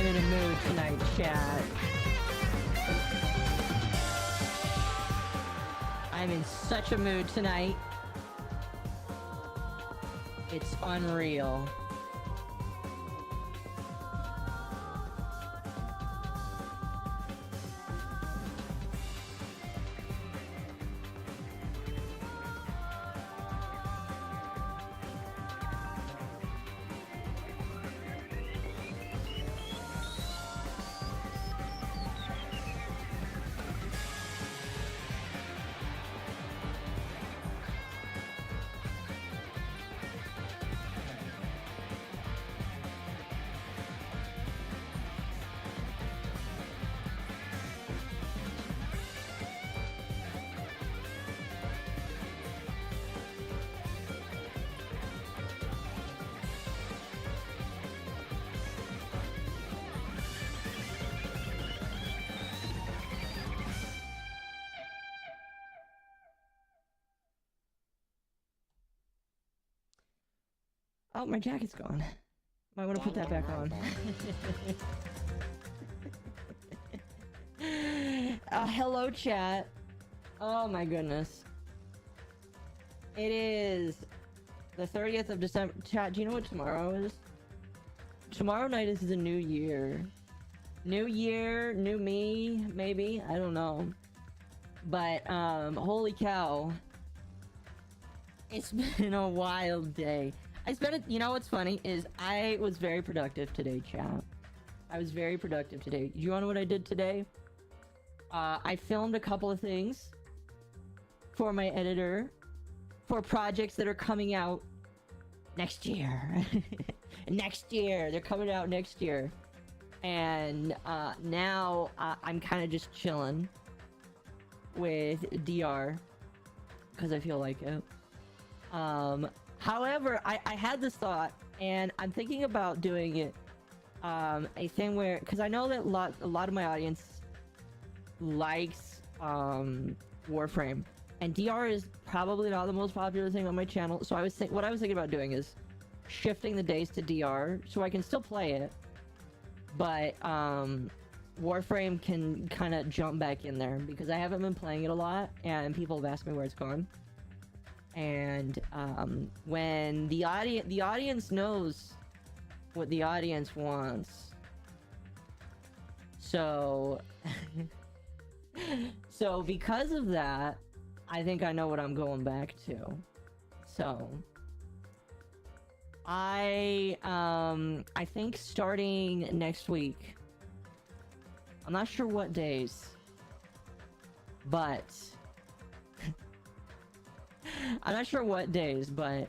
I'm in a mood tonight, chat. I'm in such a mood tonight. It's unreal. Oh, my jacket's gone. Might want to put that back on. Hello, chat. Oh my goodness. It is the 30th of December. Chat, do you know what tomorrow is? Tomorrow night is the new year. New year, new me, maybe? I don't know. But, holy cow. It's been a wild day. You know what's funny is I was very productive today, chat. I was very productive today. You wanna know what I did today? I filmed a couple of things for my editor for projects that are coming out next year. Next year. They're coming out next year. And now I'm kind of just chilling with DR because I feel like it. However, I had this thought, and I'm thinking about doing it, a thing where, because I know that a lot of my audience likes Warframe, and DR is probably not the most popular thing on my channel. So what I was thinking about doing is shifting the days to DR, so I can still play it, but Warframe can kind of jump back in there because I haven't been playing it a lot, and people have asked me where it's gone. And when the audience knows what the audience wants, so so because of that, I think I know what I'm going back to. So I think starting next week, I'm not sure what days, but I'm not sure what days, but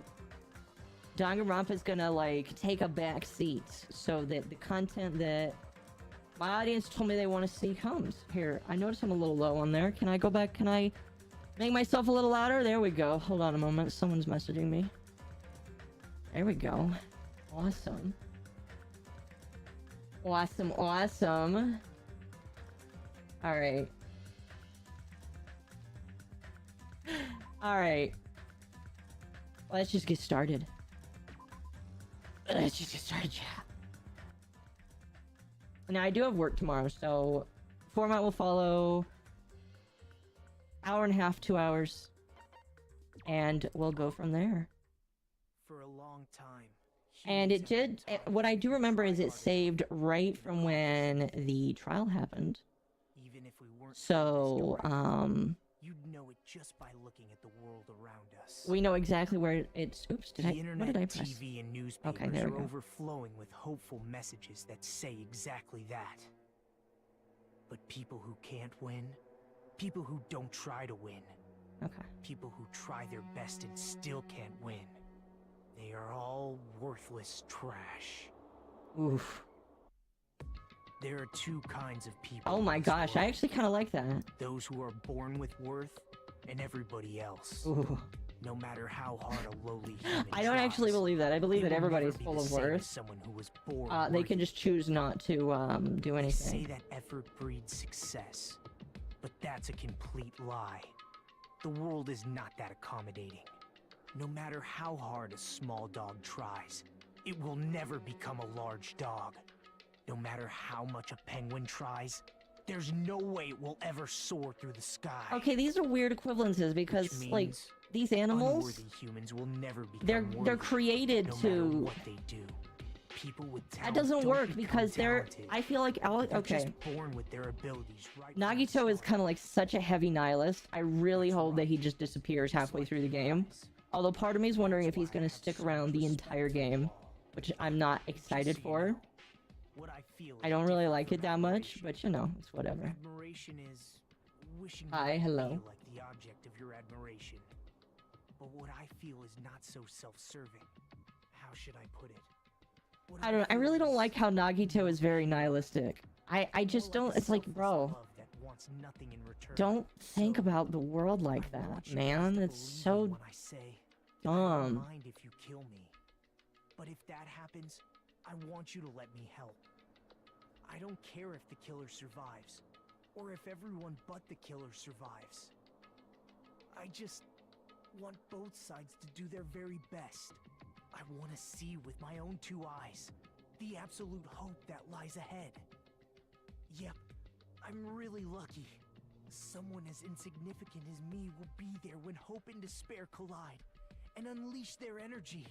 Danganronpa is gonna like take a back seat so that the content that my audience told me they want to see comes. Here, I noticed I'm a little low on there. Can I go back? Can I make myself a little louder? There we go. Hold on a moment. Someone's messaging me. There we go. Awesome. Awesome, awesome. Alright. Alright. Let's just get started. Let's just get started, chat. Now, I do have work tomorrow, so format will follow hour and a half, 2 hours, and we'll go from there. For a long time. And it did, what I do remember is it saved right from when the trial happened. Even if we weren't So, you'd know it just by looking at the world around us. we know exactly where it's, oops, The internet, what did I press? TV, and newspapers Okay, there we are go. overflowing with hopeful messages that say exactly that. But people who can't win, people who don't try to win, Okay. people who try their best and still can't win, they are all worthless trash. Oof. There are two kinds of people. Oh my in this gosh, I world. actually kind of like that. Those who are born with worth, and everybody else. Ooh. No matter how hard a lowly human I don't actually tries, believe that. I believe they that will never everybody's be full the of same as worth. someone who was born They worthy. can just choose not to do They anything. say that effort breeds success, but that's a complete lie. The world is not that accommodating. No matter how hard a small dog tries, it will never become a large dog. No matter how much a penguin tries, there's no way it will ever soar through the sky. Okay, these are weird equivalences because, like, these animals, unworthy humans will never become they're worthy, created no to. matter what they do. People with talent That doesn't don't work become because they're. talented. I feel like They're okay. just born with their abilities right from the Nagito is start. kind of like such a heavy nihilist. I really That's hope that right. he just disappears Just halfway like through the game. guys. Although part of me is wondering if That's he's why gonna I have stick so around much the respect entire for you game, all. which I'm not Just excited so you for. know, what I feel I is don't really different like from it that much, admiration. but you know, it's whatever. Admiration is wishing you Hi, could hello. be like the object of your admiration. But what I feel is not so self-serving. How should I put it? What I don't know. I feel really don't is like how Nagito is very nihilistic. I just more don't. a It's like, selfless bro, love that wants nothing in return. don't think So, about the world like I that, want you guys man. to It's believe me so when I say, I don't dumb. mind if you kill me. But if that happens, I want you to let me help. I don't care if the killer survives, or if everyone but the killer survives. I just want both sides to do their very best. I want to see with my own two eyes the absolute hope that lies ahead. Yep, I'm really lucky. Someone as insignificant as me will be there when hope and despair collide and unleash their energy.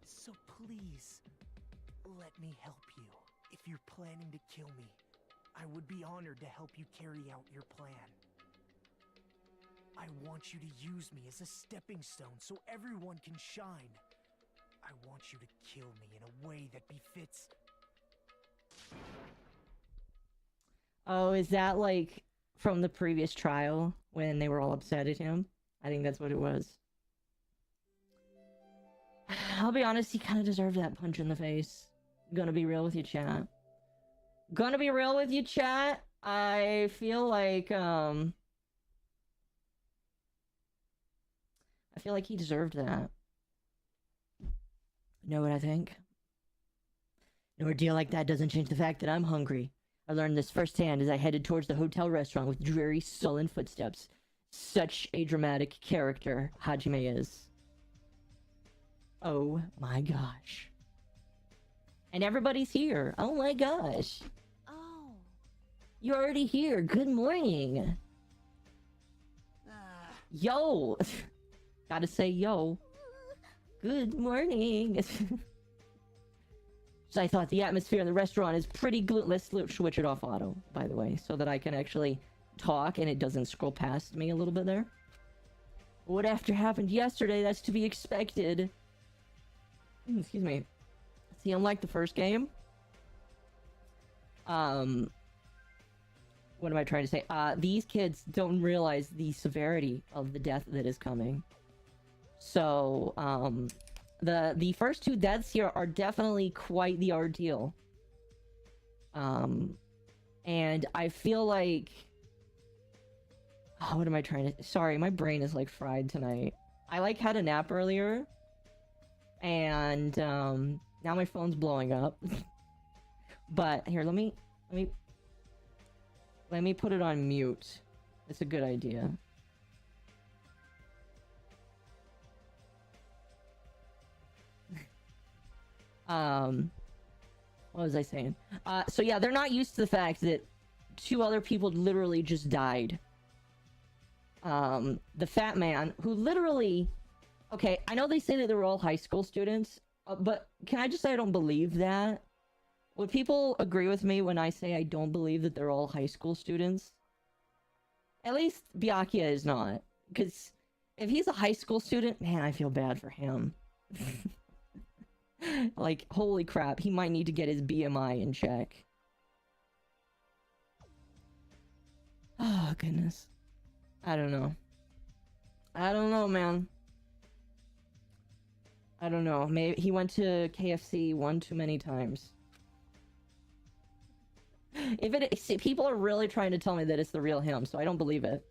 So please, let me help you. If you're planning to kill me, I would be honored to help you carry out your plan. I want you to use me as a stepping stone so everyone can shine. I want you to kill me in a way that befits. Oh, is that like from the previous trial when they were all upset at him? I think that's what it was. I'll be honest, he kind of deserved that punch in the face. Gonna be real with you, chat. Gonna be real with you, chat. I feel like, I feel like he deserved that. Know what I think? An ordeal like that doesn't change the fact that I'm hungry. I learned this firsthand as I headed towards the hotel restaurant with dreary, sullen footsteps. Such a dramatic character Hajime is. Oh my gosh. And everybody's here. Oh my gosh. Oh. You're already here. Good morning. Yo. Gotta say yo. Good morning. So I thought the atmosphere in the restaurant is pretty good. Let's switch it off auto, by the way, so that I can actually talk and it doesn't scroll past me a little bit there. What after happened yesterday, that's to be expected. Excuse me. See, unlike the first game, what am I trying to say? These kids don't realize the severity of the death that is coming. So, the first two deaths here are definitely quite the ordeal. And I feel like... Oh, what am I trying to... Sorry, my brain is like fried tonight. I like had a nap earlier. And, now my phone's blowing up. But, here, let me put it on mute. It's a good idea. What was I saying? So yeah, they're not used to the fact that two other people literally just died. The fat man, who literally... Okay, I know they say that they're all high school students, but can I just say I don't believe that? Would people agree with me when I say I don't believe that they're all high school students? At least Byakuya is not. Because if he's a high school student, man, I feel bad for him. Like, holy crap, he might need to get his BMI in check. Oh, goodness. I don't know. I don't know, man. I don't know. Maybe he went to KFC one too many times. If it... See, people are really trying to tell me that it's the real him, so I don't believe it.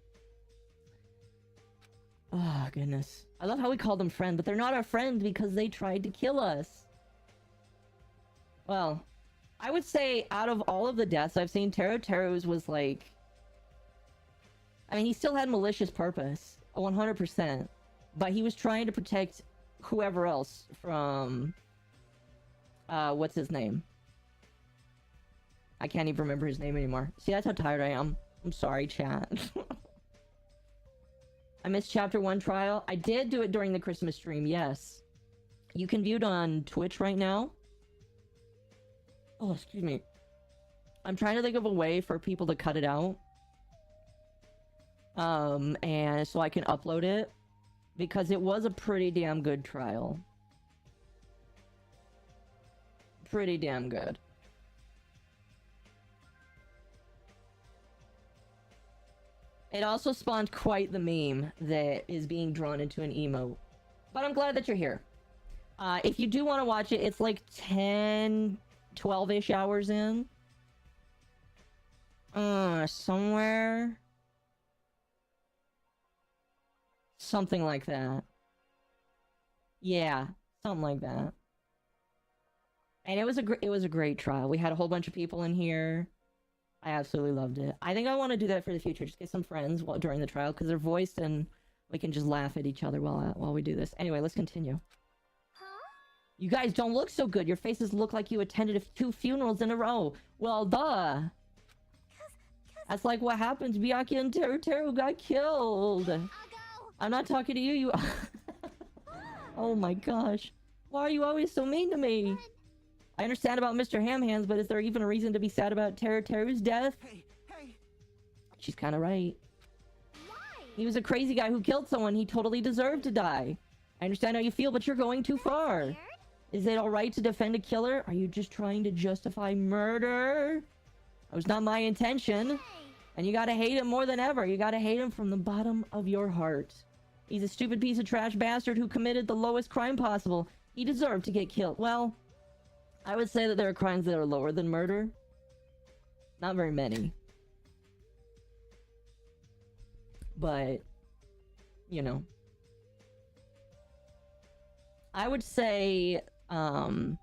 Oh, goodness. I love how we call them friend, but they're not our friend because they tried to kill us. Well, I would say out of all of the deaths I've seen, Teru's was like... I mean, he still had malicious purpose, 100%. But he was trying to protect whoever else from... what's his name? I can't even remember his name anymore. See, that's how tired I am. I'm sorry, chat. I missed chapter 1 trial. I did do it during the Christmas stream, yes. You can view it on Twitch right now. Oh, excuse me. I'm trying to think of a way for people to cut it out. And so I can upload it. Because it was a pretty damn good trial. Pretty damn good. It also spawned quite the meme that is being drawn into an emote. But I'm glad that you're here. If you do want to watch it, it's like 10, 12-ish hours in. Somewhere. Something like that. Yeah, something like that. And it was a great trial. We had a whole bunch of people in here. I absolutely loved it. I think I want to do that for the future. Just get some friends during the trial because they're voiced and we can just laugh at each other while we do this. Anyway, let's continue. Huh? You guys don't look so good. Your faces look like you attended 2 funerals in a row. Well, duh. That's like what happened. Chiaki and Teru got killed. I'll go. I'm not talking to you. You. Oh my gosh. Why are you always so mean to me? I understand about Mr. Ham Hands, but is there even a reason to be sad about Teru's death? Hey, hey. She's kind of right. Why? He was a crazy guy who killed someone. He totally deserved to die. I understand how you feel, but you're going too far. Weird. Is it alright to defend a killer? Are you just trying to justify murder? That was not my intention. Hey. And you gotta hate him more than ever. You gotta hate him from the bottom of your heart. He's a stupid piece of trash bastard who committed the lowest crime possible. He deserved to get killed. Well, I would say that there are crimes that are lower than murder. Not very many. But, you know. I would say, that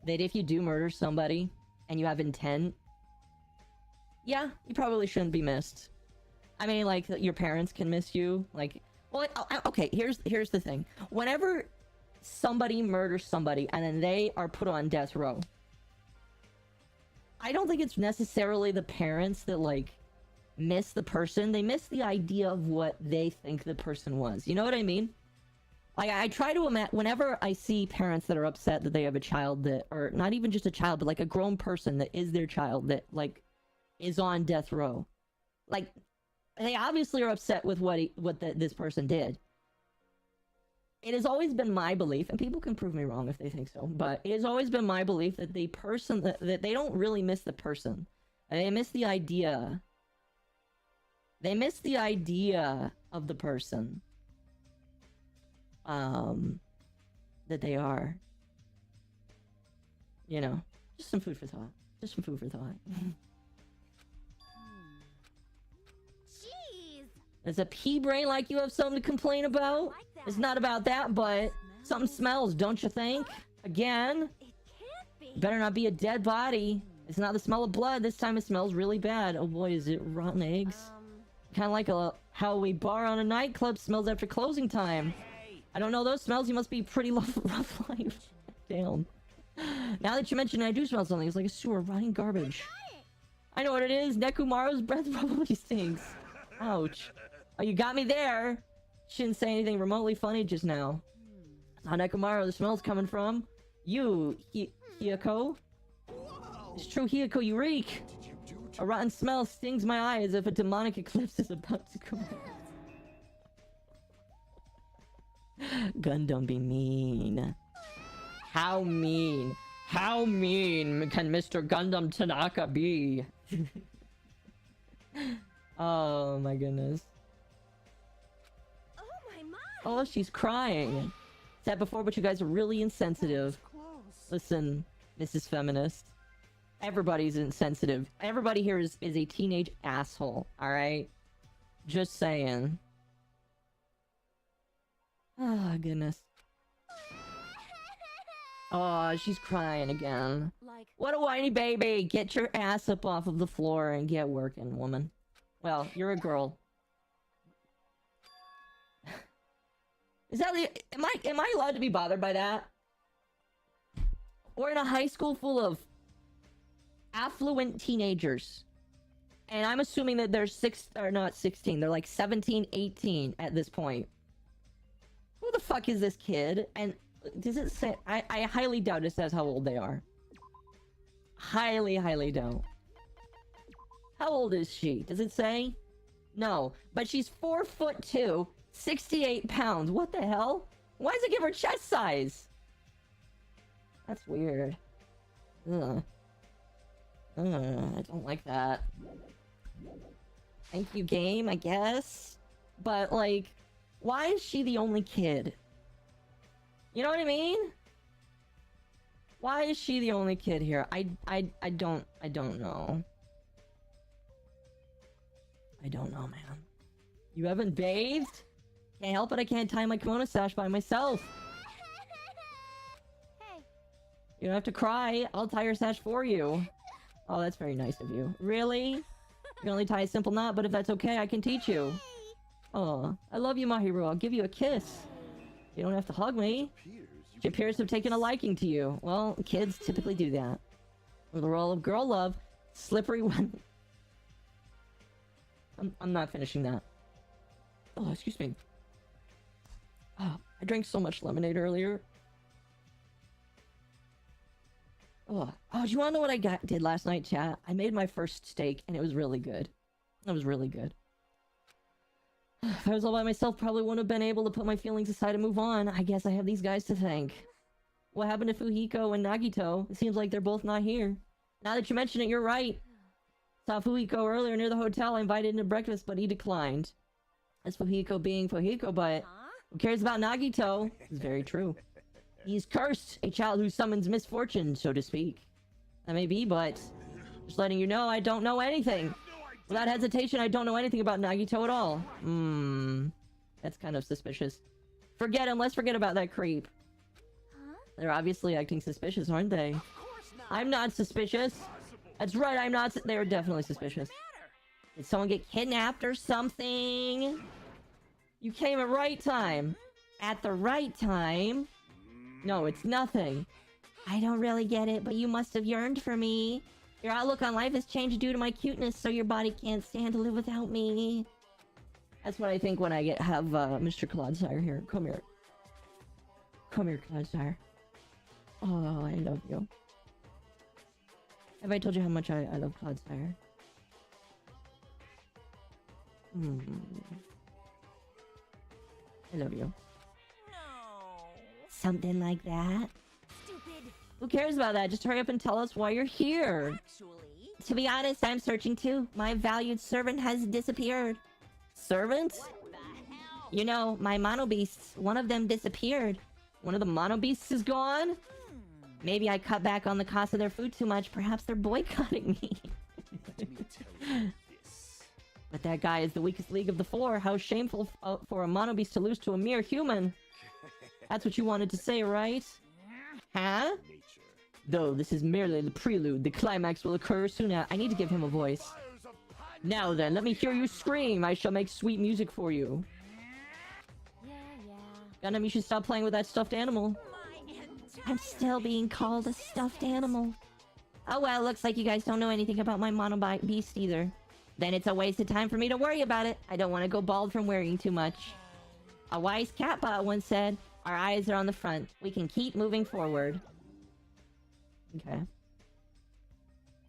if you do murder somebody and you have intent, yeah, you probably shouldn't be missed. I mean, like, your parents can miss you. Like, well, okay, here's the thing. Whenever somebody murders somebody and then they are put on death row, I don't think it's necessarily the parents that, like, miss the person. They miss the idea of what they think the person was. You know what I mean? Like, I try to imagine, whenever I see parents that are upset that they have a child that, or not even just a child, but like a grown person that is their child that, like, is on death row. Like, they obviously are upset with what this person did. It has always been my belief, and people can prove me wrong if they think so, but it has always been my belief that the person, that they don't really miss the person. They miss the idea. They miss the idea of the person. That they are. You know, just some food for thought. Just some food for thought. Jeez. There's a pea brain like you have something to complain about? Like that. It's not about that, but something smells, don't you think? Again? It can't be. Better not be a dead body. It's not the smell of blood. This time it smells really bad. Oh boy, is it rotten eggs? Kind of like how a bar on a nightclub smells after closing time. I don't know those smells. You must be pretty rough life. Damn. Now that you mention it, I do smell something. It's like a sewer, rotting garbage. I know what it is. Nekumaru's breath probably stinks. Ouch. Oh, you got me there. Shouldn't say anything remotely funny just now. That's how Nekumaru the smell's coming from. You, Hiyako. It's true, Hiyako, you reek. A rotten smell stings my eye as if a demonic eclipse is about to come. Gundam be mean. How mean? How mean can Mr. Gundam Tanaka be? Oh my goodness. Oh my. Oh, she's crying. Said before, but you guys are really insensitive. Listen, Mrs. Feminist. Everybody's insensitive. Everybody here is a teenage asshole, alright? Just saying. Oh, goodness. Oh, she's crying again. Like, What a whiny baby! Get your ass up off of the floor and get working, woman. Well, you're a girl. Is that am I allowed to be bothered by that? We're in a high school full of affluent teenagers. And I'm assuming that they're not 16, they're like 17, 18 at this point. Who the fuck is this kid? And does it say... I highly doubt it says how old they are. Highly, highly doubt. How old is she? Does it say? No. But she's 4'2", 68 pounds. What the hell? Why does it give her chest size? That's weird. Ugh. I don't like that. Thank you, game, I guess. But, like, why is she the only kid? You know what I mean? Why is she the only kid here? I don't know. I don't know, man. You haven't bathed? Can't help it, I can't tie my kimono sash by myself. Hey. You don't have to cry. I'll tie your sash for you. Oh, that's very nice of you. Really? You can only tie a simple knot, but if that's okay, I can teach you. Oh, I love you, Mahiru. I'll give you a kiss. You don't have to hug me. She appears to have taken a liking to you. Well, kids typically do that. For the role of girl love, slippery one. I'm not finishing that. Oh, excuse me. Oh, I drank so much lemonade earlier. Oh, do you want to know what I did last night, chat? I made my first steak, and it was really good. It was really good. If I was all by myself, probably wouldn't have been able to put my feelings aside and move on. I guess I have these guys to thank. What happened to Fuhiko and Nagito? It seems like they're both not here. Now that you mention it, you're right. Saw Fuhiko earlier near the hotel. I invited him to breakfast, but he declined. As Fuhiko being Fuhiko, but who cares about Nagito? It's very true. He's cursed, a child who summons misfortune, so to speak. That may be, but just letting you know, I don't know anything. Without hesitation, I don't know anything about Nagito at all. That's kind of suspicious. Forget him, let's forget about that creep. Huh? They're obviously acting suspicious, aren't they? I'm not suspicious. That's right, I'm not. They're definitely suspicious. Did someone get kidnapped or something? You came at right time. At the right time? No, it's nothing. I don't really get it, but you must have yearned for me. Your outlook on life has changed due to my cuteness, so your body can't stand to live without me. That's what I think when I have Mr. Clodsire here. Come here. Come here, Clodsire. Oh, I love you. Have I told you how much I love Clodsire? I love you. No. Something like that? Stupid. Who cares about that? Just hurry up and tell us why you're here. Actually. To be honest, I'm searching too. My valued servant has disappeared. Servant? What the hell? You know, my mono beasts. One of them disappeared. One of the mono beasts is gone? Maybe I cut back on the cost of their food too much. Perhaps they're boycotting me. Let me tell you this. But that guy is the weakest league of the four. How shameful for a mono beast to lose to a mere human. That's what you wanted to say, right? Huh? Nature. Though this is merely the prelude, the climax will occur soon. I need to give him a voice. Now then, let me hear you scream. I shall make sweet music for you. Yeah. Gundam, you should stop playing with that stuffed animal. My entire I'm still being called a stuffed animal. Oh well, looks like you guys don't know anything about my mono beast either. Then it's a waste of time for me to worry about it. I don't want to go bald from worrying too much. A wise catbot once said, our eyes are on the front. We can keep moving forward. Okay.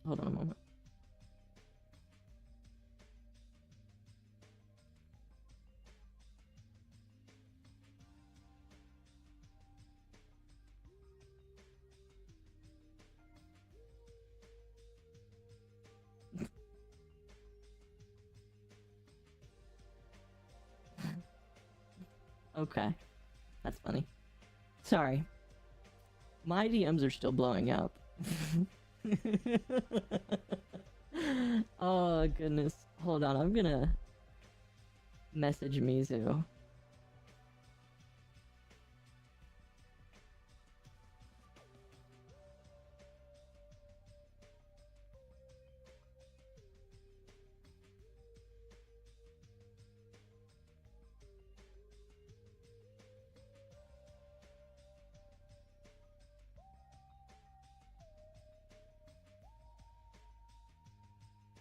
Hold on a moment. Okay. That's funny. Sorry. My DMs are still blowing up. Oh, goodness. Hold on, I'm gonna message Mizu.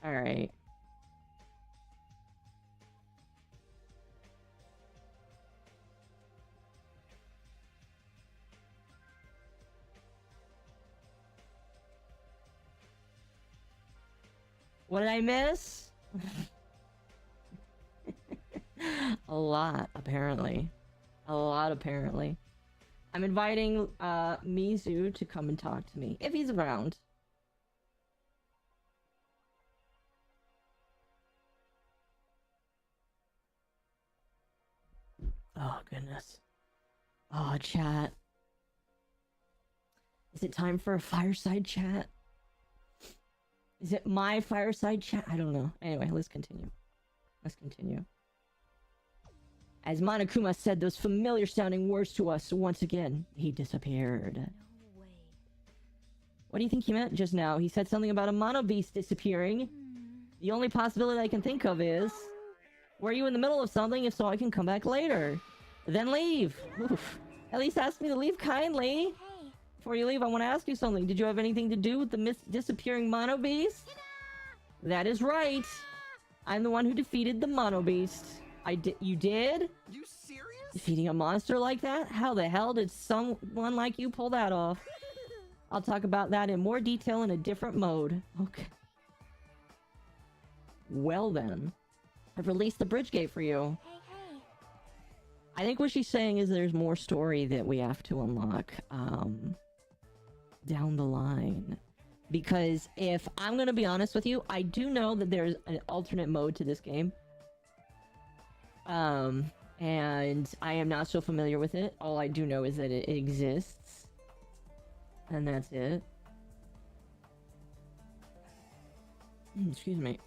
Alright. What did I miss? A lot, apparently. A lot, apparently. I'm inviting, Mizu to come and talk to me, if he's around. Oh, goodness. Oh, chat. Is it time for a fireside chat? Is it my fireside chat? I don't know. Anyway, let's continue. Let's continue. As Monokuma said those familiar sounding words to us once again, he disappeared. No way. What do you think he meant just now? He said something about a mono beast disappearing. The only possibility I can think of is... Were you in the middle of something? If so, I can come back later. Then leave. Oof. At least ask me to leave kindly. Hey. Before you leave, I want to ask you something. Did you have anything to do with the disappearing mono beast? That is right. I'm the one who defeated the mono beast. You did? You serious? Defeating a monster like that? How the hell did someone like you pull that off? I'll talk about that in more detail in a different mode. Okay. Well then. I've released the bridge gate for you. Hey, hey. I think what she's saying is there's more story that we have to unlock, down the line. Because if I'm gonna be honest with you, I do know that there's an alternate mode to this game. And I am not so familiar with it. All I do know is that it exists. And that's it. Excuse me.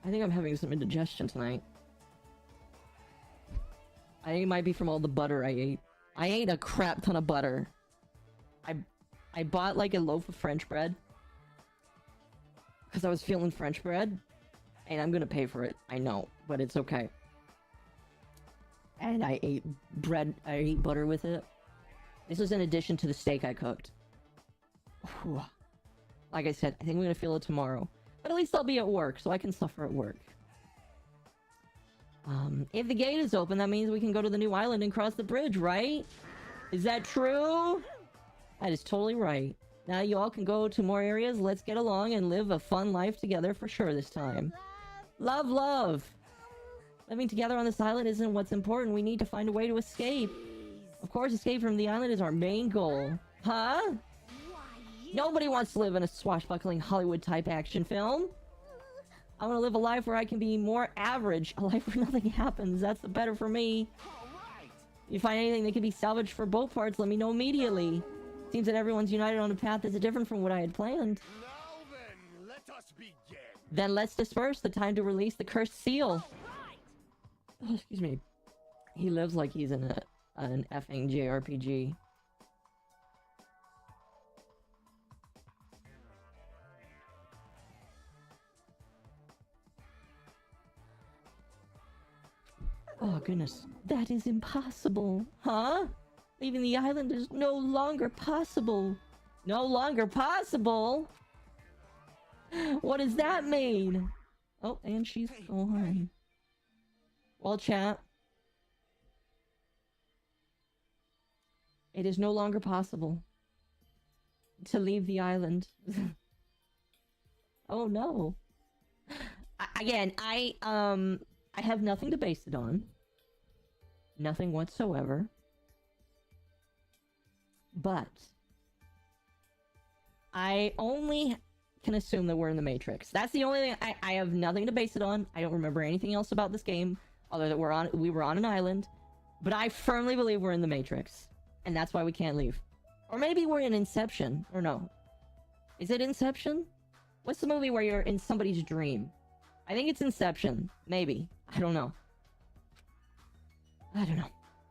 I think I'm having some indigestion tonight. I think it might be from all the butter I ate. I ate a crap ton of butter. I bought like a loaf of French bread. Because I was feeling French bread. And I'm gonna pay for it. I know. But it's okay. And I ate butter with it. This was in addition to the steak I cooked. Whew. Like I said, I think I'm gonna feel it tomorrow. But at least I'll be at work, so I can suffer at work. If the gate is open, that means we can go to the new island and cross the bridge, right? Is that true? That is totally right. Now you all can go to more areas. Let's get along and live a fun life together for sure this time. Love, love! Living together on this island isn't what's important. We need to find a way to escape. Of course, escape from the island is our main goal. Huh? Nobody wants to live in a swashbuckling Hollywood-type action film. I want to live a life where I can be more average. A life where nothing happens. That's the better for me. If you find anything that can be salvaged for both parts, let me know immediately. Seems that everyone's united on a path that's different from what I had planned. Now then, let us begin. Then let's disperse. The time to release the cursed seal. Oh, excuse me. He lives like he's in an effing JRPG. Oh, goodness. That is impossible. Huh? Leaving the island is no longer possible. No longer possible? What does that mean? Oh, and she's gone. Well, chat. It is no longer possible to leave the island. Oh, no. Again, I have nothing to base it on. Nothing whatsoever. But I only can assume that we're in the Matrix. That's the only thing. I have nothing to base it on. I don't remember anything else about this game other than we were on an island. But I firmly believe we're in the Matrix. And that's why we can't leave. Or maybe we're in Inception. Or no. Is it Inception? What's the movie where you're in somebody's dream? I think it's Inception. Maybe. I don't know. I don't know.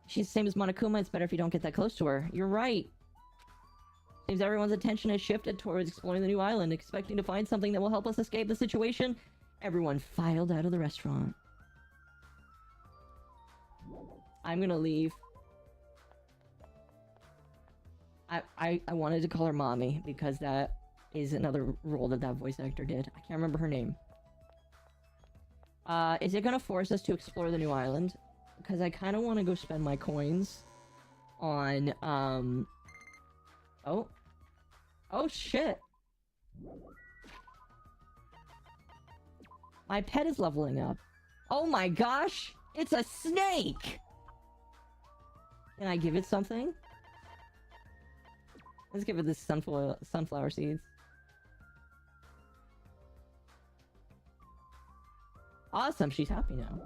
She's the same as Monokuma. It's better if you don't get that close to her. You're right. Seems everyone's attention has shifted towards exploring the new island, expecting to find something that will help us escape the situation. Everyone filed out of the restaurant. I'm gonna leave. I wanted to call her mommy because that is another role that that voice actor did. I can't remember her name. Is it gonna force us to explore the new island? Because I kind of want to go spend my coins on, Oh. Oh, shit. My pet is leveling up. Oh my gosh! It's a snake! Can I give it something? Let's give it this sunflower seeds. Awesome, she's happy now.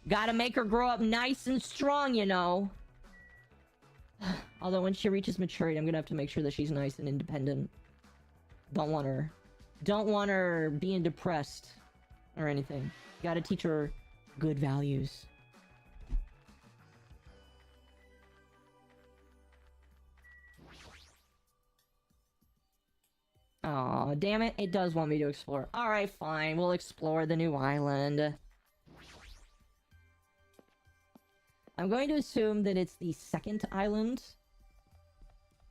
Gotta make her grow up nice and strong, you know. Although when she reaches maturity, I'm gonna have to make sure that she's nice and independent. Don't want her being depressed or anything. Gotta teach her good values. Aw, damn it. It does want me to explore. Alright, fine. We'll explore the new island. I'm going to assume that it's the second island,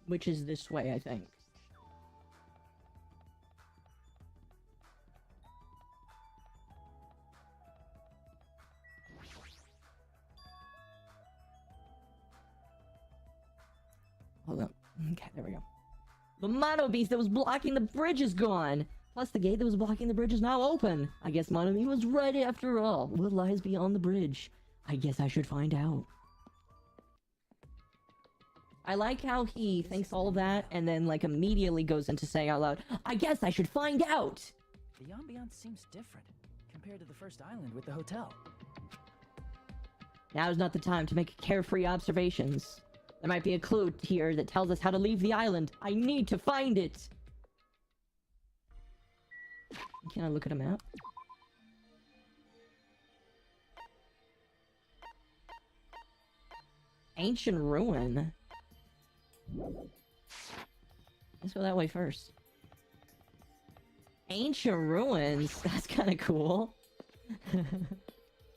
which is this way, I think. Hold on. Okay, there we go. The mono beast that was blocking the bridge is gone. Plus, the gate that was blocking the bridge is now open. I guess Monomi was right after all. What lies beyond the bridge? I guess I should find out. I like how he thinks all of that and then, like, immediately goes into saying out loud, I guess I should find out! The ambiance seems different compared to the first island with the hotel. Now's not the time to make carefree observations. There might be a clue here that tells us how to leave the island. I need to find it! Can I look at a map? Ancient ruin. Let's go that way first. Ancient ruins? That's kind of cool.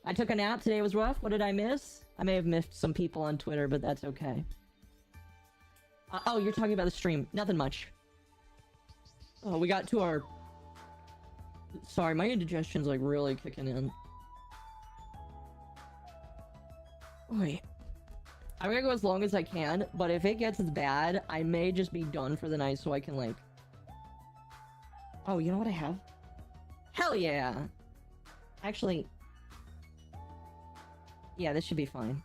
I took a nap. Today was rough. What did I miss? I may have missed some people on Twitter, but that's okay. Oh, you're talking about the stream. Nothing much. Oh, we got to our... Sorry, my indigestion's like really kicking in. Wait. I'm gonna go as long as I can, but if it gets bad, I may just be done for the night so I can, like... Oh, you know what I have? Hell yeah! Actually... Yeah, this should be fine.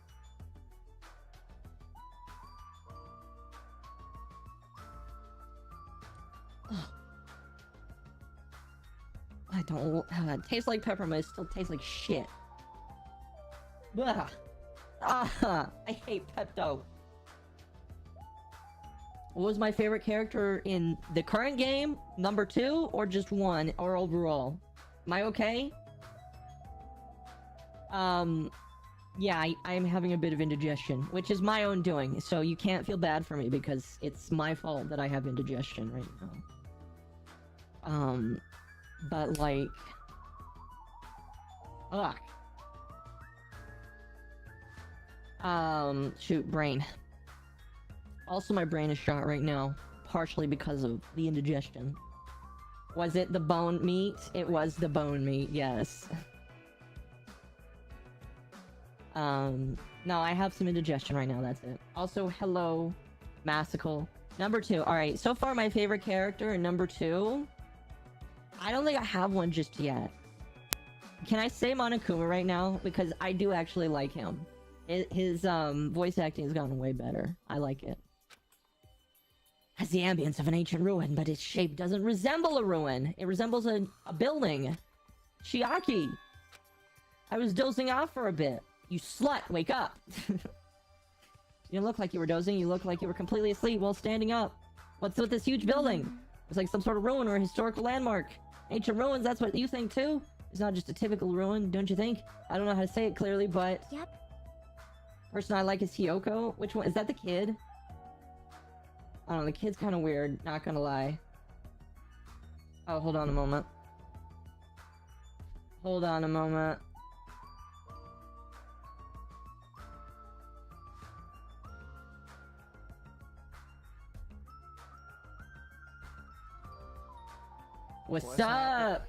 I don't... it tastes like peppermint, it still tastes like shit. Ugh. I hate Pepto. What was my favorite character in the current game? Number 2 or just 1 or overall? Am I okay? Yeah, I'm having a bit of indigestion, which is my own doing, so you can't feel bad for me because it's my fault that I have indigestion right now. But like... Ugh. Shoot, brain. Also, my brain is shot right now, partially because of the indigestion. Was it the bone meat? It was the bone meat, yes. No, I have some indigestion right now, that's it. Also, hello, MommaOcco. Number 2, alright, so far my favorite character in number 2... I don't think I have one just yet. Can I say Monokuma right now? Because I do actually like him. His voice acting has gotten way better. I like it. Has the ambience of an ancient ruin, but its shape doesn't resemble a ruin. It resembles a building. Chiaki! I was dozing off for a bit. You slut, wake up! You didn't look like you were dozing, you looked like you were completely asleep while standing up. What's with this huge building? It's like some sort of ruin or a historical landmark. Ancient ruins, that's what you think too? It's not just a typical ruin, don't you think? I don't know how to say it clearly, but... Yep. Person I like is Hiyoko. Which one? Is that the kid? I don't know, the kid's kind of weird, not gonna lie. Oh, hold on a moment. Hold on a moment. What's What's up? happening?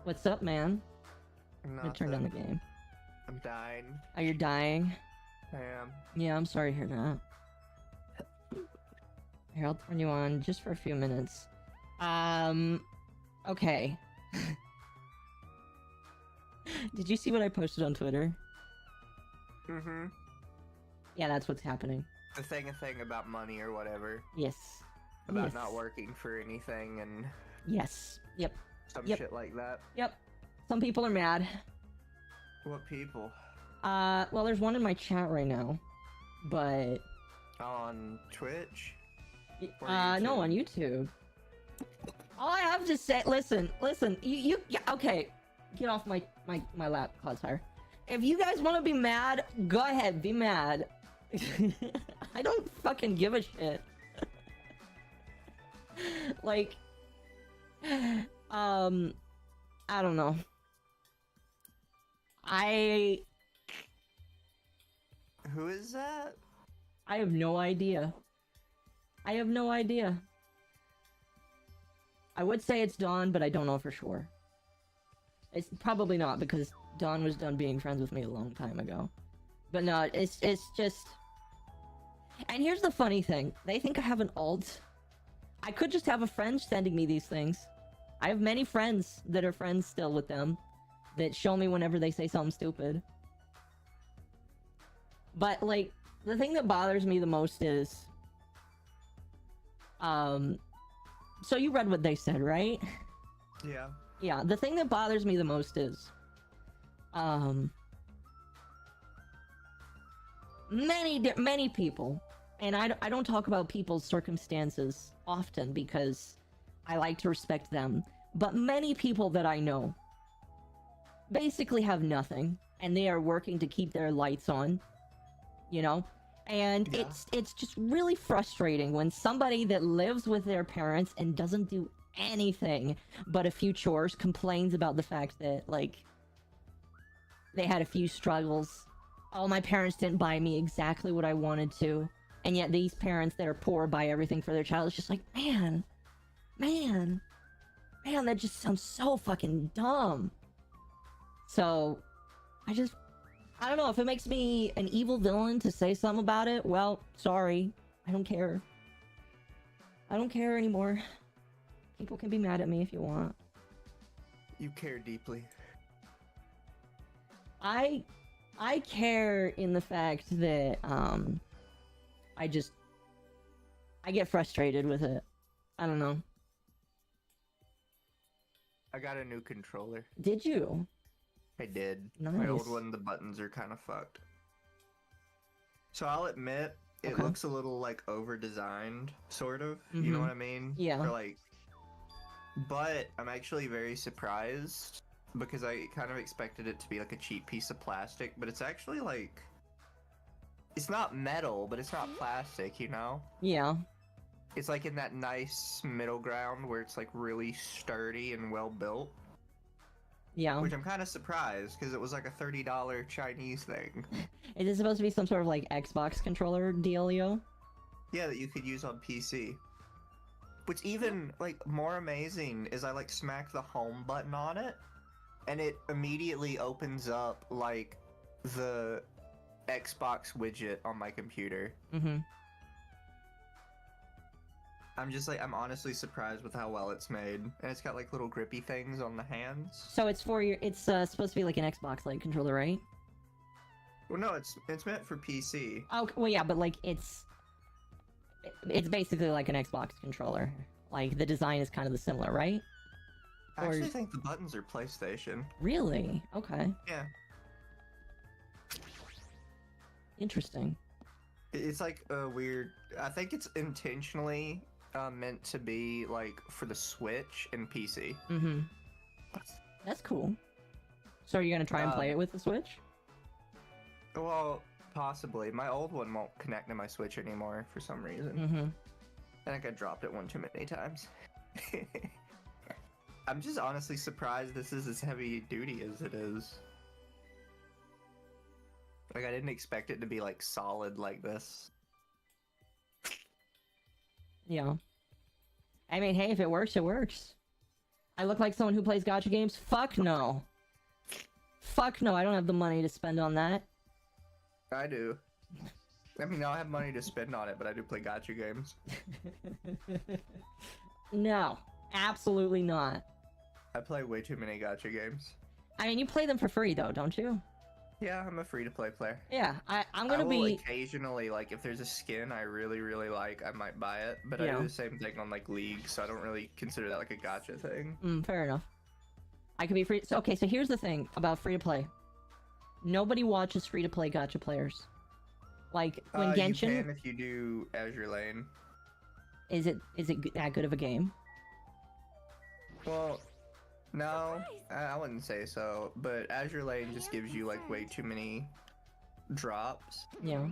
What's up, man? I'm gonna turn down the Nothing. game. I'm dying. Oh, you're dying? I am. Yeah, I'm sorry to hear that. Here, I'll turn you on just for a few minutes. Okay. Did you see what I posted on Twitter? Mm-hmm. Yeah, that's what's happening. The thing about money or whatever. Yes. About Yes. not working for anything and Yes. Yep. some Yep. shit like that. Yep. Some people are mad. What people? Well, there's one in my chat right now. But, On Twitch? Or no, YouTube? on YouTube. All I have to say, listen, yeah, okay. Get off my lap, Cloudfire. If you guys want to be mad, go ahead, be mad. I don't fucking give a shit. Like, I don't know. Who is that? I have no idea. I have no idea. I would say it's Dawn, but I don't know for sure. It's probably not, because Dawn was done being friends with me a long time ago. But no, it's just... And here's the funny thing. They think I have an alt. I could just have a friend sending me these things. I have many friends that are friends still with them that show me whenever they say something stupid. But, like, the thing that bothers me the most is... So you read what they said, right? Yeah. Yeah, the thing that bothers me the most is... Many people, and I don't talk about people's circumstances often because I like to respect them, but many people that I know basically have nothing, and they are working to keep their lights on, you know? And Yeah. it's just really frustrating when somebody that lives with their parents and doesn't do anything but a few chores complains about the fact that, like, they had a few struggles. Oh, my parents didn't buy me exactly what I wanted to. And yet these parents that are poor buy everything for their child. It's just like, man, that just sounds so fucking dumb. So, I don't know, if it makes me an evil villain to say something about it, well, sorry. I don't care. I don't care anymore. People can be mad at me if you want. You care deeply. I care in the fact that, I get frustrated with it. I don't know. I got a new controller. Did you? I did. My Nice. old one, the buttons are kind of fucked. So I'll admit, it Okay. looks a little, like, over-designed, sort of. You know Mhm. what I mean? Yeah. Or, like... But I'm actually very surprised, because I kind of expected it to be, like, a cheap piece of plastic, but it's actually, like... It's not metal, but it's not plastic, you know? Yeah. It's, like, in that nice middle ground where it's, like, really sturdy and well-built. Yeah. Which I'm kind of surprised, because it was like a $30 Chinese thing. Is it supposed to be some sort of, like, Xbox controller dealio? Yeah, that you could use on PC. Which even, like, more amazing is I, like, smack the home button on it, and it immediately opens up, like, the Xbox widget on my computer. Mm-hmm. I'm just, like, I'm honestly surprised with how well it's made. And it's got, like, little grippy things on the hands. So it's supposed to be like an Xbox-like controller, right? Well, no, it's meant for PC. Oh, well, yeah, but, like, it's basically like an Xbox controller. Like, the design is kind of similar, right? I actually Or- think the buttons are PlayStation. Really? Okay. Yeah. Interesting. It's like a weird. I think it's intentionally meant to be like for the Switch and PC. Mm-hmm. That's cool. So are you gonna try and play it with the Switch? Well, possibly. My old one won't connect to my Switch anymore for some reason. Mm-hmm. I think I dropped it one too many times. I'm just honestly surprised this is as heavy duty as it is. Like, I didn't expect it to be like solid like this. Yeah. I mean, hey, if it works, it works. I look like someone who plays gacha games? Fuck no. Fuck no, I don't have the money to spend on that. I do. I mean, I don't have money to spend on it, but I do play gacha games. No, absolutely not. I play way too many gacha games. I mean, you play them for free, though, don't you? Yeah, I'm a free-to-play player. Yeah, I'm gonna I will be... occasionally, like, if there's a skin I really, really like, I might buy it. But I Yeah. do the same thing on, like, League, so I don't really consider that, like, a gacha thing. fair enough. I could be free... So, okay, so here's the thing about free-to-play. Nobody watches free-to-play gacha players. Like, when Genshin... You can if you do Azure Lane. Is it that good of a game? Well, no, I wouldn't say so, but Azure Lane just gives you, like, way too many drops. Yeah.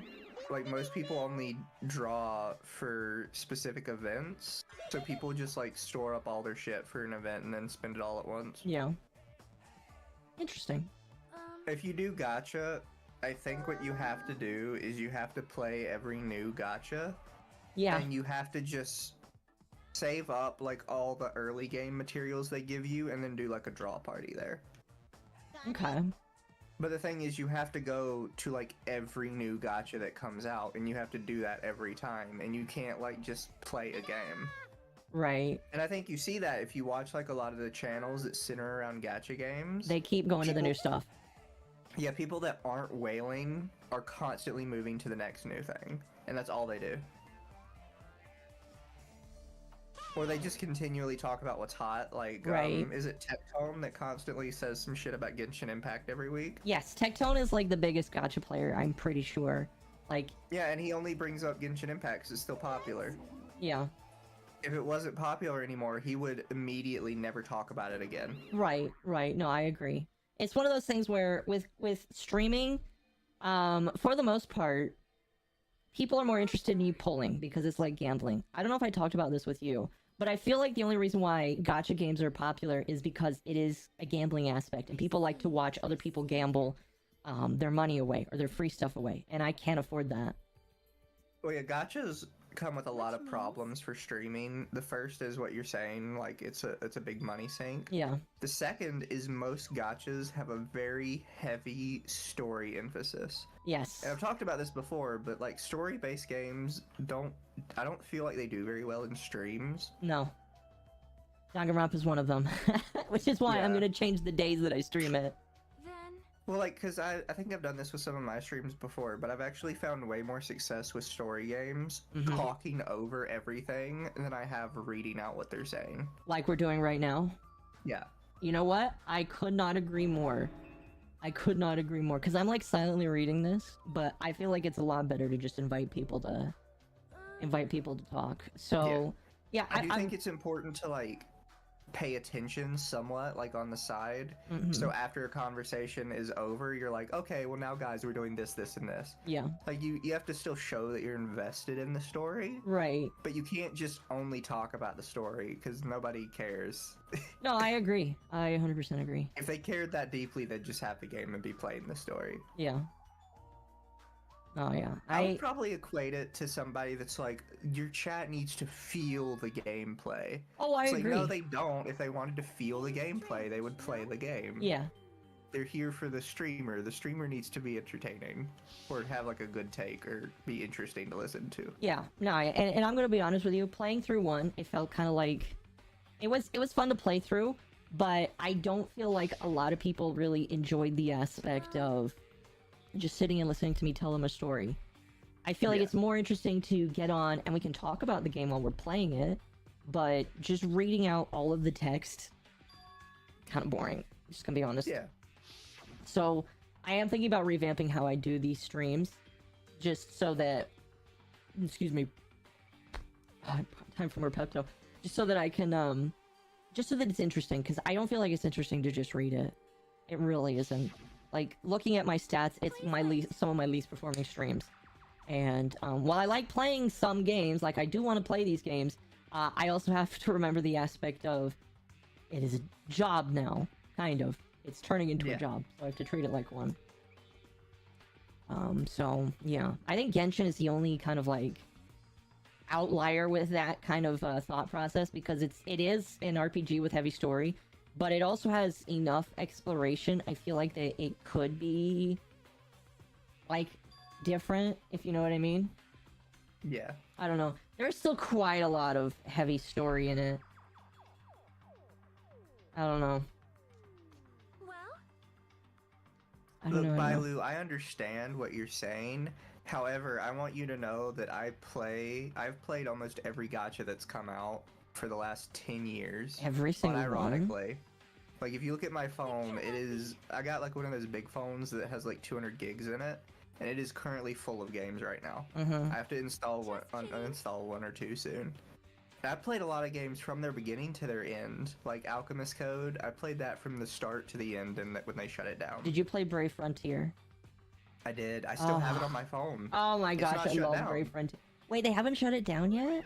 Like, most people only draw for specific events, so people just, like, store up all their shit for an event and then spend it all at once. Yeah. Interesting. If you do gacha, I think what you have to do is you have to play every new gacha. Yeah. And you have to just save up, like, all the early game materials they give you and then do, like, a draw party there. Okay. But the thing is, you have to go to, like, every new gacha that comes out, and you have to do that every time, and you can't, like, just play a game. Right. And I think you see that if you watch, like, a lot of the channels that center around gacha games. They keep going to the new stuff. Yeah, people that aren't whaling are constantly moving to the next new thing, and that's all they do. Or they just continually talk about what's hot, like, Right. Is it Tectone that constantly says some shit about Genshin Impact every week? Yes, Tectone is like the biggest gacha player, I'm pretty sure. Like, Yeah, and he only brings up Genshin Impact 'cause it's still popular. yeah. If it wasn't popular anymore, he would immediately never talk about it again. Right, right. No, I agree. It's one of those things where with streaming, for the most part, people are more interested in you pulling because it's like gambling. I don't know if I talked about this with you, but I feel like the only reason why gacha games are popular is because it is a gambling aspect, and people like to watch other people gamble their money away or their free stuff away, and I can't afford that. Well, yeah, gachas come with a lot of problems for streaming. The first is what you're saying, like, it's a big money sink. Yeah. The second is most gachas have a very heavy story emphasis. Yes. And I've talked about this before, but, like, story-based games I don't feel like they do very well in streams. No. Danganronpa is one of them, which is why I'm Yeah. gonna change the days that I stream it. Well, like, because I think I've done this with some of my streams before, but I've actually found way more success with story games talking over everything than I have reading out what they're saying. Like we're doing right now. Yeah. You know what? I could not agree more. I could not agree more, because I'm like silently reading this, but I feel like it's a lot better to just invite people to talk. So, yeah, I do think it's important to, like, pay attention somewhat, like, on the side. So after a conversation is over, you're like, okay, well, now, guys, we're doing this, this, and this. Yeah. Like, you have to still show that you're invested in the story. Right. But you can't just only talk about the story, because nobody cares. No, I agree. I 100% agree. If they cared that deeply, they'd just have the game and be playing the story. Yeah. Oh, yeah. I would probably equate it to somebody that's like, your chat needs to feel the gameplay. Oh, I It's agree. like, no, they don't. If they wanted to feel the gameplay, they would play the game. Yeah. They're here for the streamer. The streamer needs to be entertaining, or have, like, a good take, or be interesting to listen to. Yeah. No, and I'm gonna be honest with you. Playing through one, it felt kind of like it was fun to play through, but I don't feel like a lot of people really enjoyed the aspect of just sitting and listening to me tell them a story. I feel like it's more interesting to get on and we can talk about the game while we're playing it, but just reading out all of the text, kind of boring. Just gonna be honest. Yeah. So I am thinking about revamping how I do these streams, just so that, excuse me, time for more Pepto, just so that I can, just so that it's interesting, because I don't feel like it's interesting to just read it. It really isn't. Like, looking at my stats, it's some of my least performing streams. And while I like playing some games, like I do want to play these games, I also have to remember the aspect of it is a job now, kind of. It's turning into a job, so I have to treat it like one. So, yeah. I think Genshin is the only kind of, like, outlier with that kind of thought process because it is an RPG with heavy story, but it also has enough exploration. I feel like that it could be like different, if you know what I mean. Yeah. I don't know. There's still quite a lot of heavy story in it. I don't know. Well, I don't Look, know. I don't know. Bailu, I understand what you're saying. However, I want you to know that I've played almost every gacha that's come out for the last 10 years. Every single one. Unironically. Like, if you look at my phone, I got like one of those big phones that has like 200 gigs in it, and it is currently full of games right now. I have to install uninstall one or two soon. I've played a lot of games from their beginning to their end, like Alchemist Code. I played that from the start to the end, and when they shut it down. Did you play Brave Frontier? I did. I still have it on my phone. Oh my It's gosh, not I shut love down. Brave Frontier. Wait, they haven't shut it down yet?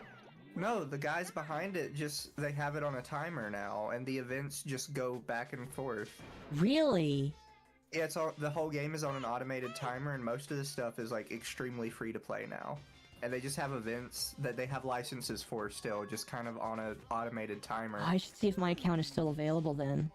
No, the guys behind it they have it on a timer now, and the events just go back and forth. Really? Yeah, the whole game is on an automated timer, and most of the stuff is like extremely free to play now. And they just have events that they have licenses for still, just kind of on an automated timer. I should see if my account is still available then.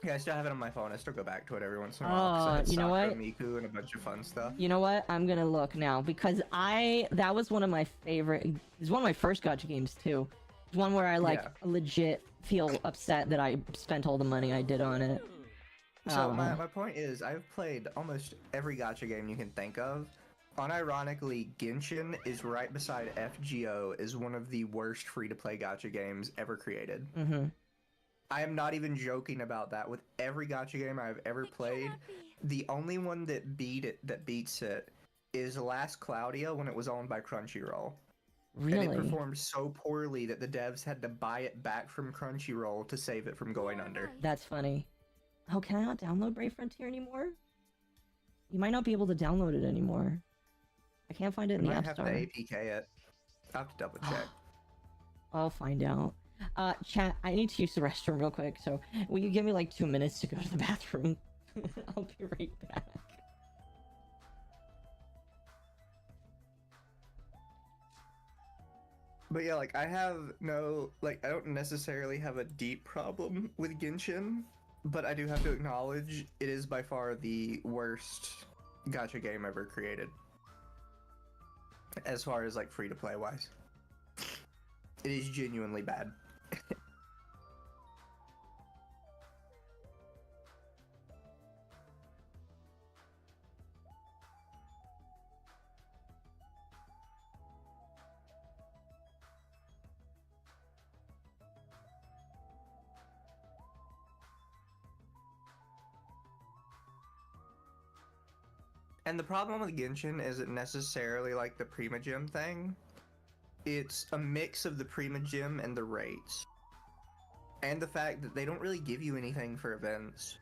Yeah, I still have it on my phone. I still go back to it every once in a while. 'Cause I had you know Sakura what? Miku and a bunch of fun stuff. You know what? I'm gonna look now because that was one of my favorite. It's one of my first gacha games too. It's one where I Yeah. legit feel upset that I spent all the money I did on it. So my point is, I've played almost every gacha game you can think of. Unironically, Genshin is right beside FGO as one of the worst free-to-play gacha games ever created. I am not even joking about that. With every gacha game I've ever played, the only one that beats it is Last Claudia when it was owned by Crunchyroll. And it Really? performed so poorly that the devs had to buy it back from Crunchyroll to save it from going under. That's funny. Oh, can I not download Brave Frontier anymore? You might not be able to download it anymore. I can't find it in I the might App have Store. to APK it. I'll have to double check. I'll find out. Chat, I need to use the restroom real quick, so will you give me like 2 minutes to go to the bathroom? I'll be right back. But yeah, like, I don't necessarily have a deep problem with Genshin, but I do have to acknowledge it is by far the worst gacha game ever created. As far as, like, free-to-play wise. It is genuinely bad. And the problem with Genshin isn't necessarily like the Primagem thing. It's a mix of the Primagem and the rates. And the fact that they don't really give you anything for events.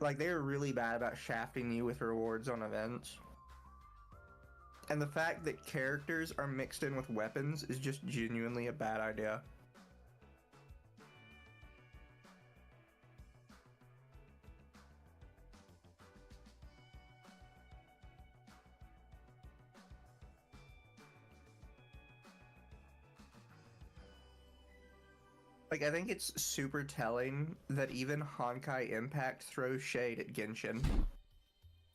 Like, they're really bad about shafting you with rewards on events. And the fact that characters are mixed in with weapons is just genuinely a bad idea. Like, I think it's super telling that even Honkai Impact throws shade at Genshin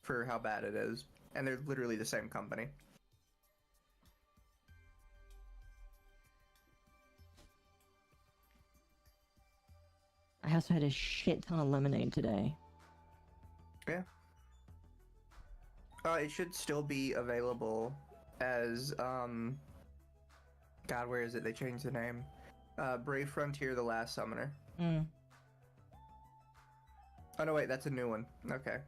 for how bad it is. And they're literally the same company. I also had a shit ton of lemonade today. Yeah. It should still be available as, God, where is it? They changed the name. Brave Frontier, the Last Summoner. Oh no, wait, that's a new one. Okay.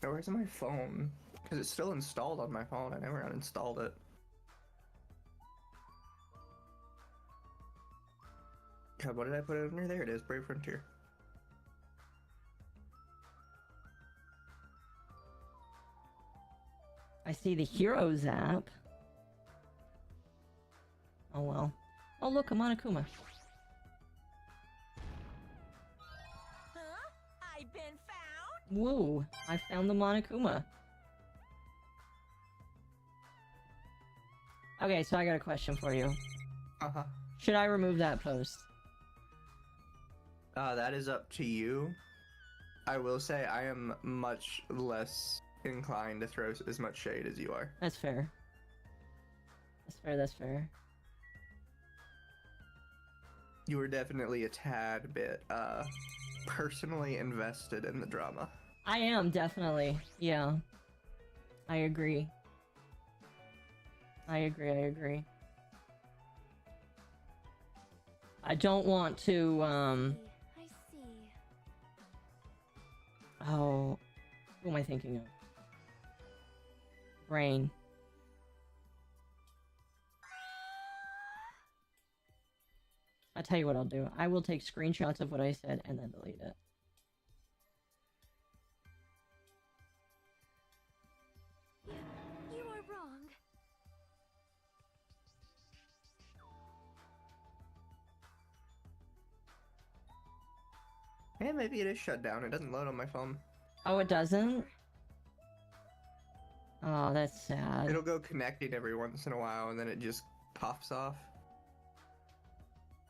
Oh, where's my phone? Because it's still installed on my phone. I never uninstalled it. God, what did I put it under? There it is, Brave Frontier. I see the Heroes app. Oh well. Oh look, a Monokuma. Huh? I've been found? Woo! I found the Monokuma. Okay, so I got a question for you. Uh-huh. Should I remove that post? That is up to you. I will say I am much less inclined to throw as much shade as you are. That's fair. That's fair, that's fair. You were definitely a tad bit, personally invested in the drama. I am, definitely. Yeah. I agree. I agree. I don't want to, I see. Oh... Who am I thinking of? Brain. I'll tell you what I'll do. I will take screenshots of what I said and then delete it. You are wrong. Yeah, maybe it is shut down. It doesn't load on my phone. Oh, it doesn't? Oh, that's sad. It'll go connecting every once in a while and then it just pops off.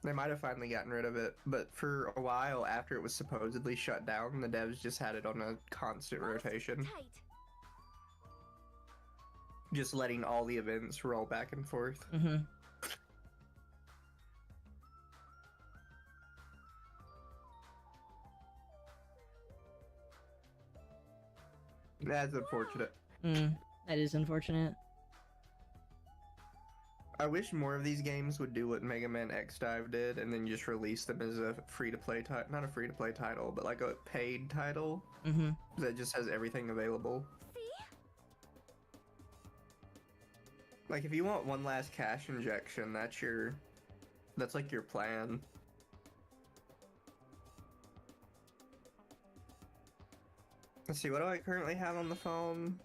They might have finally gotten rid of it, but for a while after it was supposedly shut down, the devs just had it on a constant rotation. Tight. Just letting all the events roll back and forth. Mm-hmm. That's unfortunate. That is unfortunate. I wish more of these games would do what Mega Man X Dive did and then just release them as a free-to-play title. Not a free-to-play title, but like a paid title that just has everything available. See? Like, if you want one last cash injection, that's like your plan. Let's see, what do I currently have on the phone?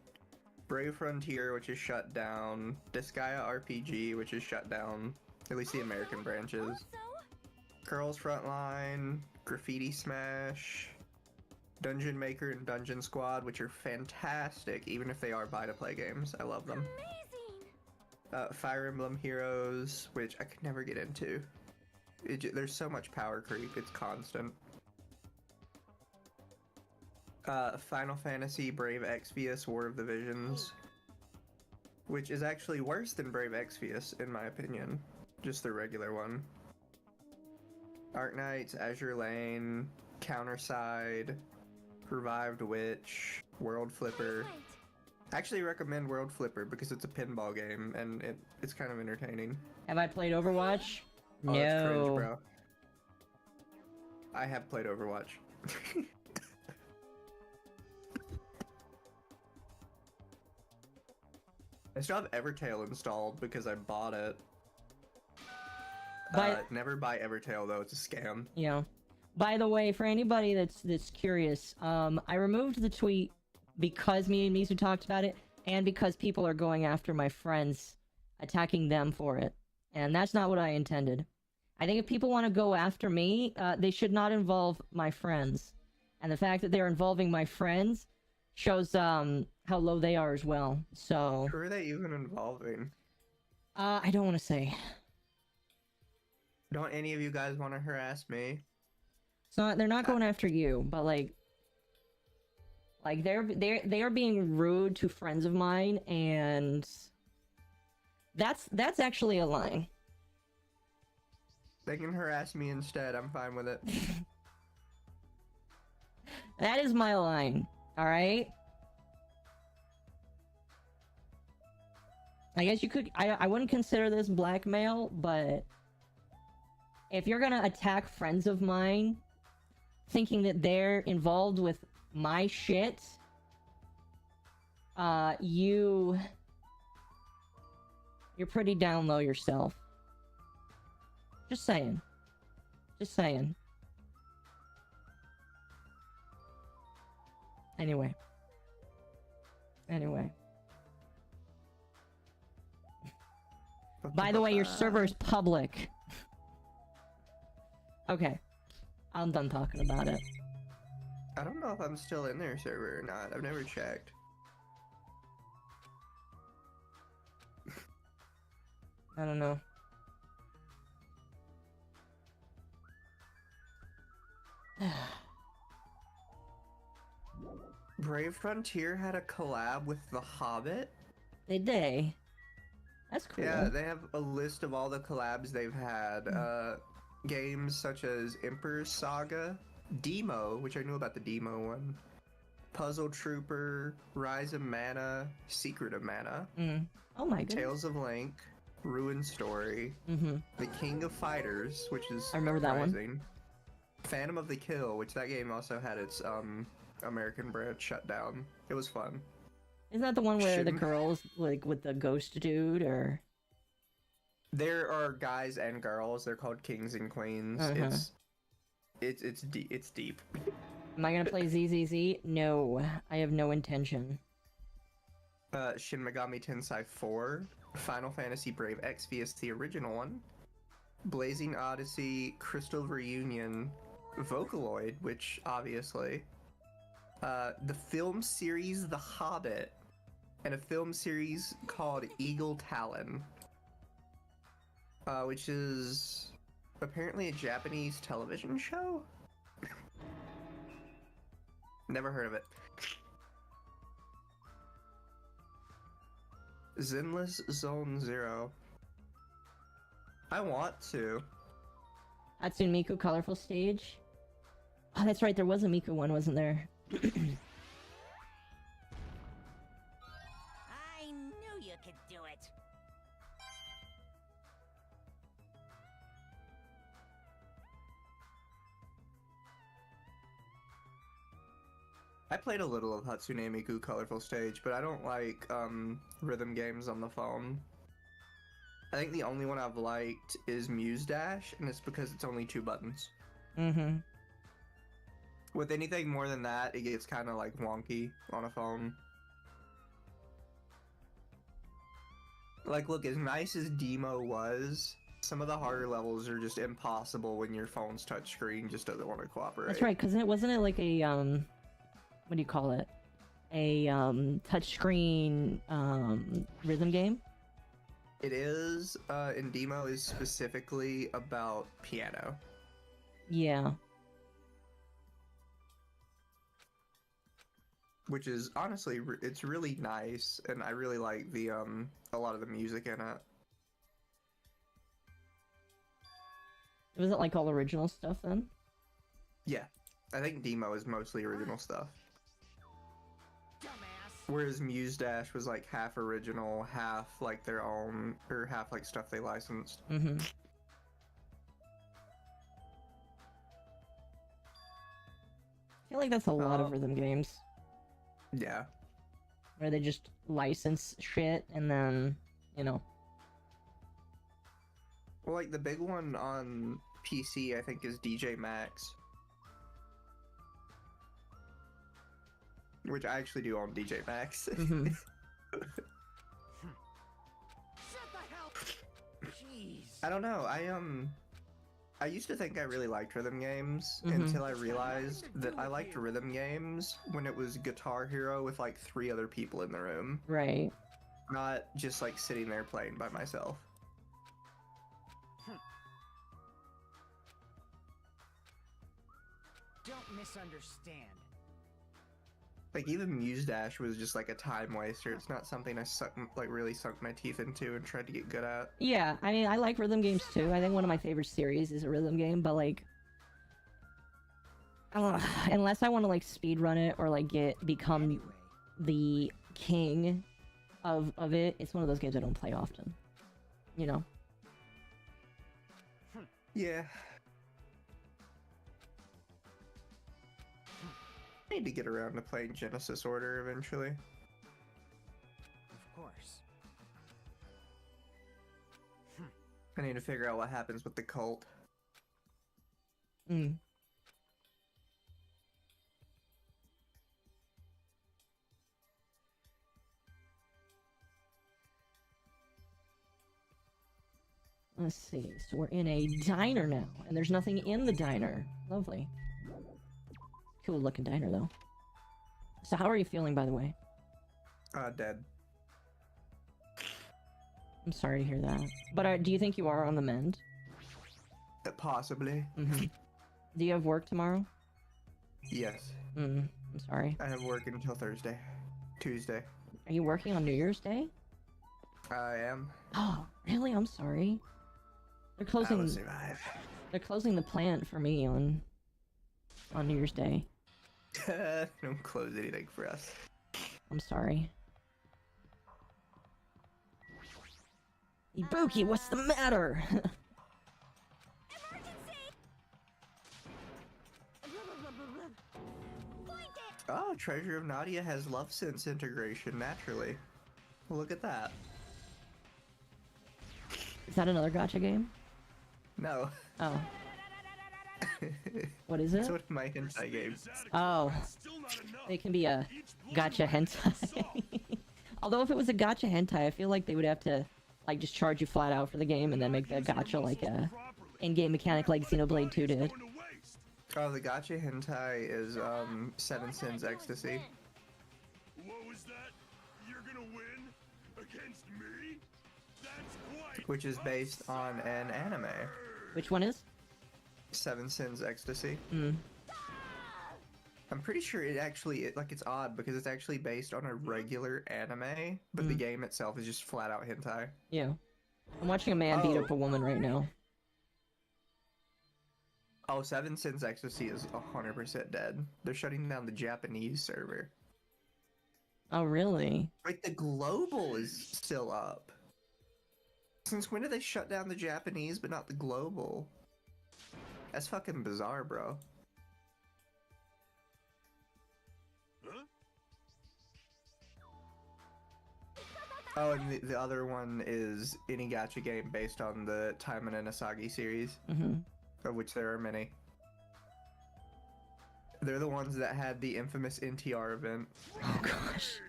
Brave Frontier, which is shut down. Disgaea RPG, which is shut down. At least the American branches. Also? Girls Frontline, Graffiti Smash, Dungeon Maker and Dungeon Squad, which are fantastic, even if they are buy-to-play games. I love them. Amazing. Fire Emblem Heroes, which I could never get into. There's so much power creep, it's constant. Final Fantasy Brave Exvius War of the Visions, which is actually worse than Brave Exvius in my opinion, just the regular one. Arknights, Azure Lane, Counterside, Revived Witch, World Flipper. Right. Actually recommend World Flipper because it's a pinball game and it's kind of entertaining. Have I played Overwatch? Oh, it's cringe, No. bro. I have played Overwatch. I still have Evertale installed because I bought it. Never buy Evertale though, it's a scam. Yeah. By the way, for anybody that's curious, I removed the tweet because me and Misu talked about it, and because people are going after my friends, attacking them for it. And that's not what I intended. I think if people want to go after me, they should not involve my friends. And the fact that they're involving my friends shows how low they are as well. So Who are they even involving? I don't want to say. Don't any of you guys want to harass me? So they're not going after you, but like they are being rude to friends of mine, and that's actually a line. They can harass me instead, I'm fine with it. That is my line. Alright? I guess you could... I wouldn't consider this blackmail, but... if you're gonna attack friends of mine, thinking that they're involved with my shit... You're pretty down low yourself. Just saying. Just saying. Anyway. By the way, your server is public. Okay. I'm done talking about it. I don't know if I'm still in their server or not. I've never checked. I don't know. Brave Frontier had a collab with The Hobbit. Did they? That's cool. Yeah, they have a list of all the collabs they've had. Games such as Emperor's Saga, Demo, which I knew about the Demo one, Puzzle Trooper, Rise of Mana, Secret of Mana, Oh my goodness. Tales of Link, Ruin Story, The King of Fighters, which is I remember that one. surprising, Phantom of the Kill, which that game also had its American branch shut down. It was fun. Isn't that the one where the Shouldn't- girls, like, with the ghost dude, or... There are guys and girls. They're called kings and queens. It's deep. Am I gonna play ZZZ? No, I have no intention. Shin Megami Tensei 4, Final Fantasy Brave Exvius, the original one, Blazing Odyssey, Crystal Reunion, Vocaloid, which obviously, the film series The Hobbit, and a film series called Eagle Talon, which is apparently a Japanese television show? Never heard of it. Zenless Zone Zero. I want to. Hatsune Miku Colorful Stage? Oh, that's right, there was a Miku one, wasn't there? I knew you could do it. I played a little of Hatsune Miku Colorful Stage, but I don't like rhythm games on the phone. I think the only one I've liked is Muse Dash, and it's because it's only 2 buttons. With anything more than that, it gets kind of like wonky on a phone. Like, look, as nice as Demo was, some of the harder levels are just impossible when your phone's touchscreen just doesn't want to cooperate. That's right, because wasn't it like a, what do you call it? A, touchscreen, rhythm game? It is, and Demo is specifically about piano. Yeah. Which is, honestly, it's really nice, and I really like the, a lot of the music in it. Was it like all original stuff then? Yeah. I think Demo is mostly original stuff. Dumbass. Whereas Muse Dash was like half original, half like their own, or half like stuff they licensed. I feel like that's a lot of rhythm games. Yeah. Where they just license shit and then, you know. Well, like the big one on PC, I think, is DJ Max. Which I actually do own DJ Max. Shut the hell. Jeez. I don't know. I used to think I really liked rhythm games until I realized that I liked rhythm games when it was Guitar Hero with like 3 other people in the room. Right. Not just like sitting there playing by myself. Don't misunderstand. Like even Muse Dash was just like a time waster. It's not something I really sunk my teeth into and tried to get good at. Yeah, I mean, I like rhythm games too. I think one of my favorite series is a rhythm game, but like, I don't know, unless I want to like speed run it or like become Anyway, the king of it, it's one of those games I don't play often. You know? Yeah. I need to get around to playing Genesis Order eventually. of course. I need to figure out what happens with the cult. Let's see. So we're in a diner now, and there's nothing in the diner. Lovely. Cool looking diner though. So how are you feeling, by the way? Dead. I'm sorry to hear that. But do you think you are on the mend? Possibly. Do you have work tomorrow? Yes. I'm sorry. I have work until Tuesday. Are you working on New Year's Day? I am. Oh, really? I'm sorry. They're I closing. will survive. They're closing the plant for me on New Year's Day. Don't close anything for us. I'm sorry. Ibuki, what's the matter? Oh, Treasure of Nadia has love sense integration naturally. Look at that. Is that another gacha game? No. Oh. What is it? It's one of my hentai games. Oh. It can be a gacha hentai. Although if it was a gacha hentai, I feel like they would have to like just charge you flat out for the game and then make the gacha like a in-game mechanic like Xenoblade 2 did. Oh, the gacha hentai is 7 Sins Ecstasy. What was that? You're gonna win against me? That's quite Which is based on an anime. Which one is? 7 Sins Ecstasy. Hmm. I'm pretty sure it actually, it's odd because it's actually based on a regular anime, but the game itself is just flat out hentai. Yeah. I'm watching a man beat up a woman right now. Oh, 7 Sins Ecstasy is 100% dead. They're shutting down the Japanese server. Oh, really? Like, the global is still up. Since when did they shut down the Japanese but not the global? That's fucking bizarre, bro. Huh? Oh, and the other one is any gacha game based on the Taiman and Asagi series, of which there are many. They're the ones that had the infamous NTR event. Oh gosh.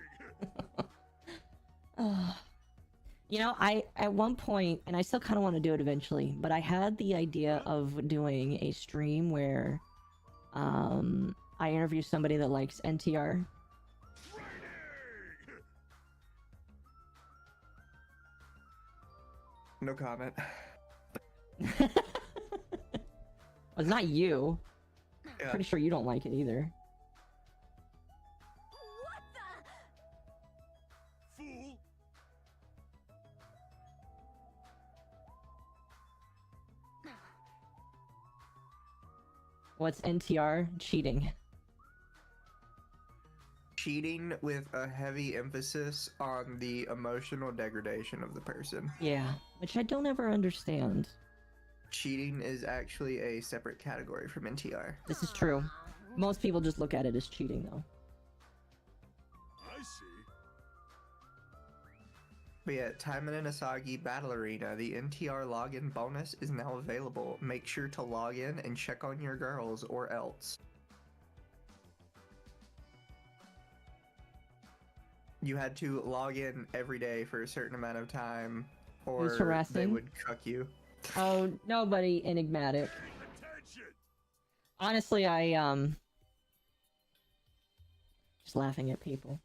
You know, at one point, and I still kind of want to do it eventually, but I had the idea of doing a stream where I interview somebody that likes NTR. No comment. Well, it's not you. Yeah. Pretty sure you don't like it either. What the? Fool! What's NTR? Cheating. Cheating with a heavy emphasis on the emotional degradation of the person. Yeah, which I don't ever understand. Cheating is actually a separate category from NTR. This is true. Most people just look at it as cheating, though. I see. But yeah, Taiman and Asagi Battle Arena, the NTR login bonus is now available. Make sure to log in and check on your girls or else. You had to log in every day for a certain amount of time or Who's harassing? they would cuck you. Oh, nobody enigmatic. Attention! Honestly, just laughing at people.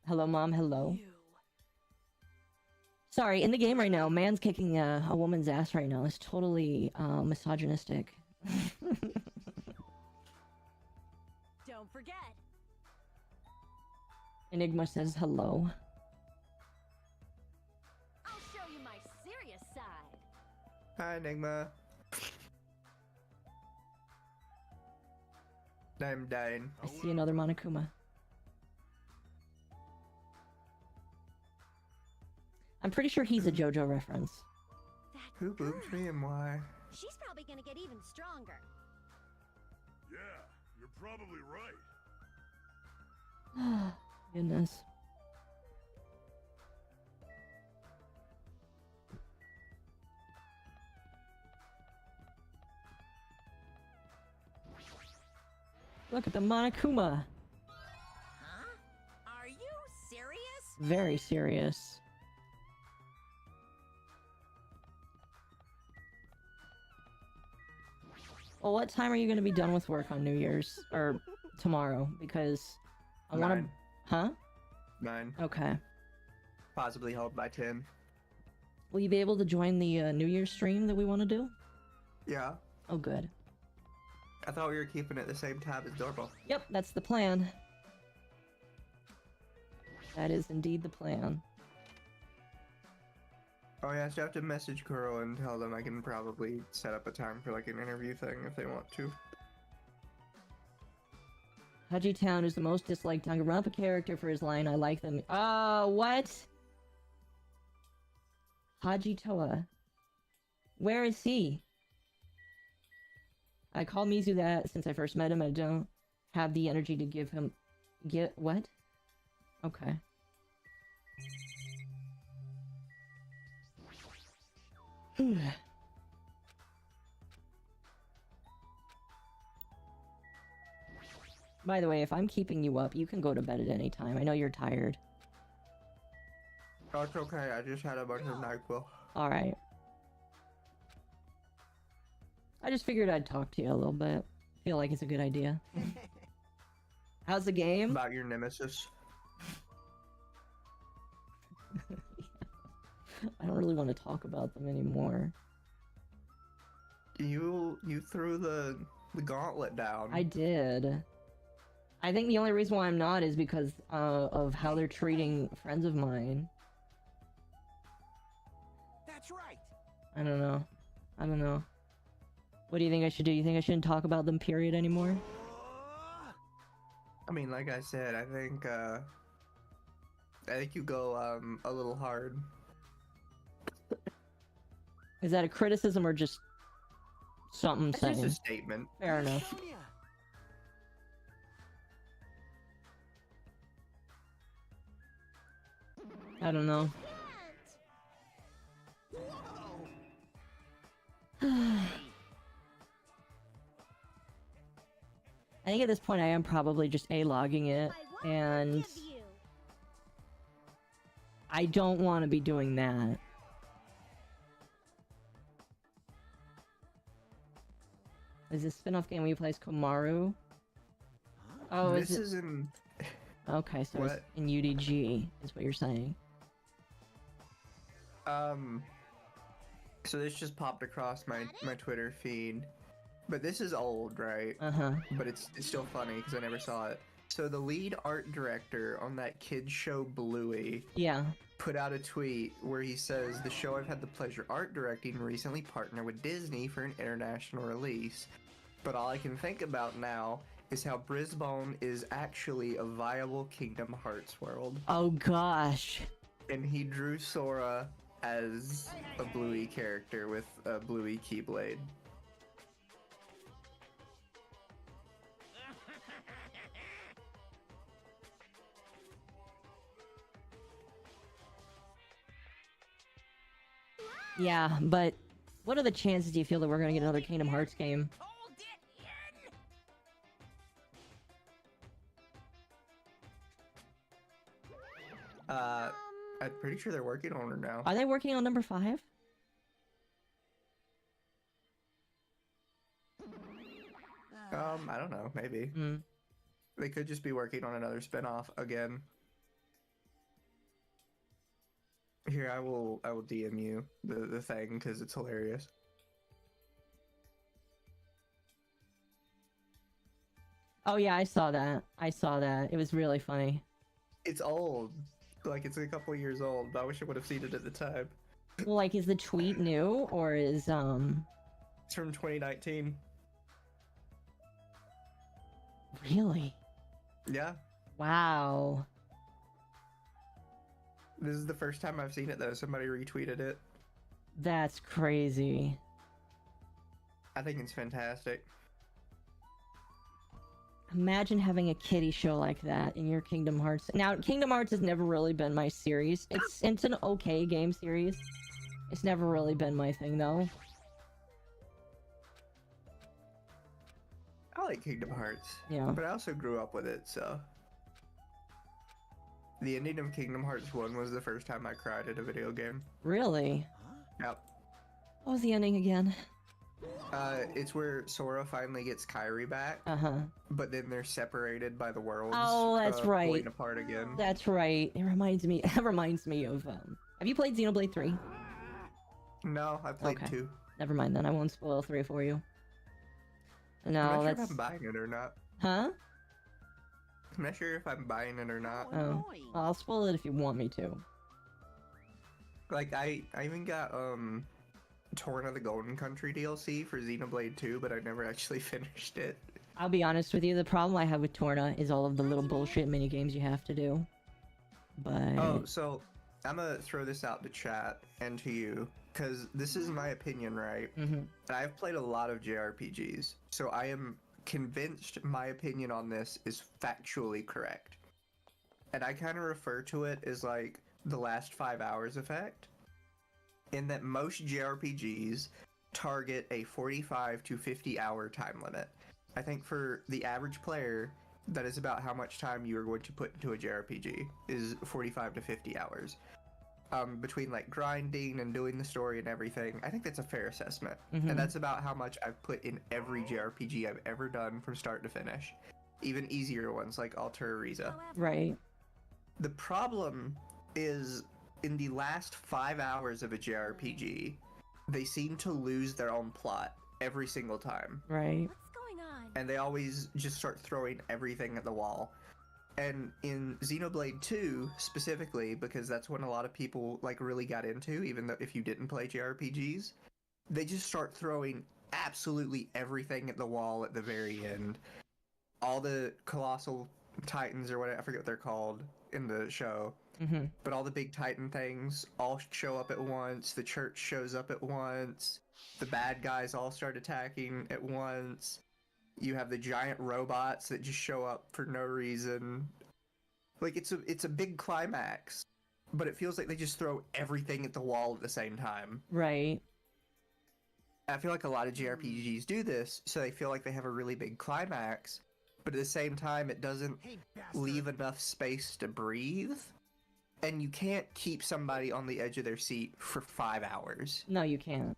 Hello, Mom, hello. Sorry, in the game right now, man's kicking a woman's ass right now. It's totally misogynistic. Don't forget. Enigma says hello. I'll show you my serious side. Hi, Enigma. I'm dying. I see another Monokuma. I'm pretty sure he's a JoJo reference. That Who booped girl. me and why? She's probably gonna get even stronger. Yeah, you're probably right. Goodness. Look at the Monokuma. Huh? Are you serious? Very serious. Well, what time are you gonna be done with work on New Year's or tomorrow? Because I want to. 9. Huh? 9. Okay. Possibly held by 10. Will you be able to join the New Year's stream that we want to do? Yeah. Oh, good. I thought we were keeping it the same time as normal. Yep, that's the plan. That is indeed the plan. Oh yeah, so I have to message Kuro and tell them I can probably set up a time for like an interview thing if they want to. Haji Town is the most disliked Danganronpa character for his line, I like them. What? Haji Toa. Where is he? I call Mizu that since I first met him. I don't have the energy to give him... what? Okay. By the way, if I'm keeping you up, you can go to bed at any time. I know you're tired. Oh, it's okay. I just had a bunch of NyQuil. Alright. I just figured I'd talk to you a little bit. Feel like it's a good idea. How's the game? About your nemesis. I don't really want to talk about them anymore. You threw the gauntlet down. I did. I think the only reason why I'm not is because of how they're treating friends of mine. That's right. I don't know. I don't know. What do you think I should do? You think I shouldn't talk about them, period, anymore? I mean, like I said, I think you go a little hard. Is that a criticism or just something It's saying? just a statement. Fair enough. I don't know. I think at this point I am probably just A-logging it, and I don't want to be doing that. Is this spin-off game where you play as Komaru? Oh, This is it? is in... Okay, so it's What? in UDG, is what you're saying. So this just popped across my Twitter feed. But this is old, right? Uh-huh. But it's still funny because I never saw it. So the lead art director on that kids show Bluey Yeah. put out a tweet where he says, "The show I've had the pleasure art directing recently partnered with Disney for an international release. But all I can think about now is how Brisbane is actually a viable Kingdom Hearts world." Oh gosh. And he drew Sora as a Bluey character with a Bluey Keyblade. Yeah, but what are the chances do you feel that we're gonna get another Kingdom Hearts game? Hold it in. I'm pretty sure they're working on it now. Are they working on number 5? I don't know, maybe. Hmm. They could just be working on another spin-off again. Here, I will DM you the thing because it's hilarious. Oh yeah, I saw that. I saw that. It was really funny. It's old. Like, it's a couple years old, but I wish I would have seen it at the time. Well, like, is the tweet new or is It's from 2019. really? Yeah. Wow. This is the first time I've seen it, though. Somebody retweeted it. That's crazy. I think it's fantastic. Imagine having a kiddie show like that in your Kingdom Hearts. Now, Kingdom Hearts has never really been my series. It's an okay game series. It's never really been my thing, though. I like Kingdom Hearts. Yeah. But I also grew up with it, so... The ending of Kingdom Hearts 1 was the first time I cried at a video game. Really? Yep. What was the ending again? It's where Sora finally gets Kairi back, but then they're separated by the worlds. Oh, that's right. Pulling apart again. That's right. It reminds me. It reminds me of. Have you played Xenoblade 3? No, I played Okay. 2. Never mind then. I won't spoil 3 for you. I'm No, not sure that's. if I'm buying it or not. Huh? I'm not sure if I'm buying it or not. Oh. Annoying. Well, I'll spoil it if you want me to. Like, I even got, Torn of the Golden Country DLC for Xenoblade 2, but I never actually finished it. I'll be honest with you. The problem I have with Torna is all of the little bullshit mini games you have to do. But. Oh, so I'm gonna throw this out to chat and to you, because this is my opinion, right? Mhm. I've played a lot of JRPGs, so I am convinced my opinion on this is factually correct. And I kind of refer to it as like the last 5 hours effect, in that most JRPGs target a 45 to 50 hour time limit. I think for the average player, that is about how much time you are going to put into a JRPG, is 45 to 50 hours. Between like grinding and doing the story and everything, I think that's a fair assessment. And that's about how much I've put in every JRPG I've ever done from start to finish. Even easier ones like Alter Riza. Right. The problem is, in the last 5 hours of a JRPG, they seem to lose their own plot every single time. Right. What's going on? And they always just start throwing everything at the wall. And in Xenoblade 2, specifically, because that's when a lot of people like really got into, even though if you didn't play JRPGs, they just start throwing absolutely everything at the wall at the very end. All the colossal titans, or whatever, I forget what they're called in the show, but all the big titan things all show up at once. The church shows up at once. The bad guys all start attacking at once. You have the giant robots that just show up for no reason. Like, it's a big climax, but it feels like they just throw everything at the wall at the same time. Right. I feel like a lot of JRPGs do this, so they feel like they have a really big climax, but at the same time it doesn't leave enough space to breathe. And you can't keep somebody on the edge of their seat for 5 hours. No, you can't.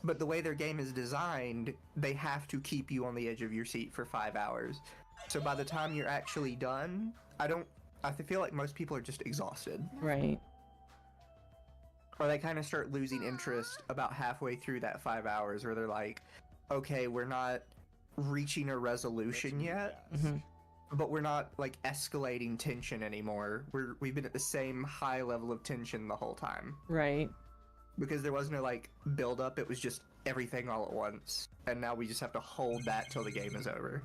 But the way their game is designed, they have to keep you on the edge of your seat for 5 hours. So by the time you're actually done, I feel like most people are just exhausted. Right. Or they kind of start losing interest about halfway through that 5 hours, where they're like, okay, we're not reaching a resolution yet, but we're not like escalating tension anymore. We've been at the same high level of tension the whole time. Right. Because there was no like build up, it was just everything all at once. And now we just have to hold that till the game is over.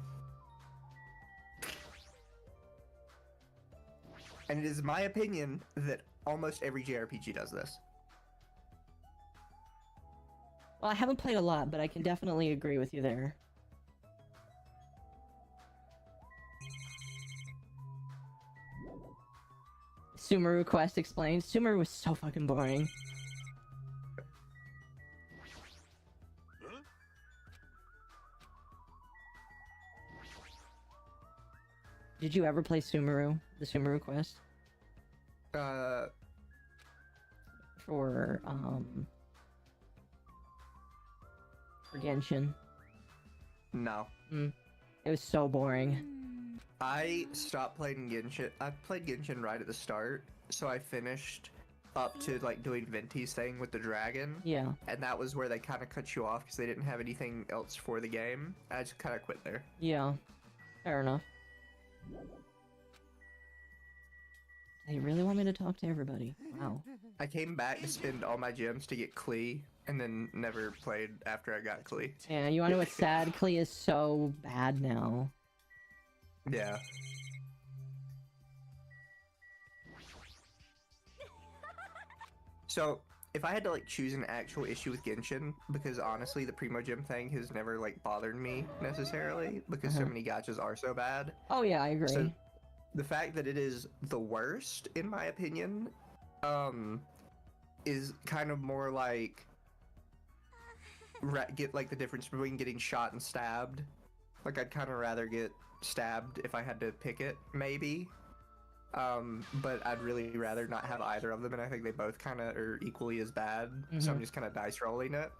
And it is my opinion that almost every JRPG does this. Well, I haven't played a lot, but I can definitely agree with you there. Sumeru Quest explained. Sumeru was so fucking boring. Huh? Did you ever play Sumeru? The Sumeru Quest? For Genshin. No. It was so boring. I stopped playing Genshin. I played Genshin right at the start, so I finished up to like doing Venti's thing with the dragon. Yeah. And that was where they kind of cut you off because they didn't have anything else for the game. I just kind of quit there. Yeah. Fair enough. They really want me to talk to everybody. Wow. I came back to spend all my gems to get Klee, and then never played after I got Klee. Yeah, you wanna know what's sad? Klee is so bad now. Yeah. So, if I had to like choose an actual issue with Genshin, because honestly the Primo Gem thing has never like bothered me necessarily, because so many gachas are so bad. Oh yeah, I agree. So, the fact that it is the worst, in my opinion, is kind of more like get like the difference between getting shot and stabbed. Like I'd kind of rather get stabbed if I had to pick it, maybe. But I'd really rather not have either of them, and I think they both kind of are equally as bad. So I'm just kind of dice rolling it.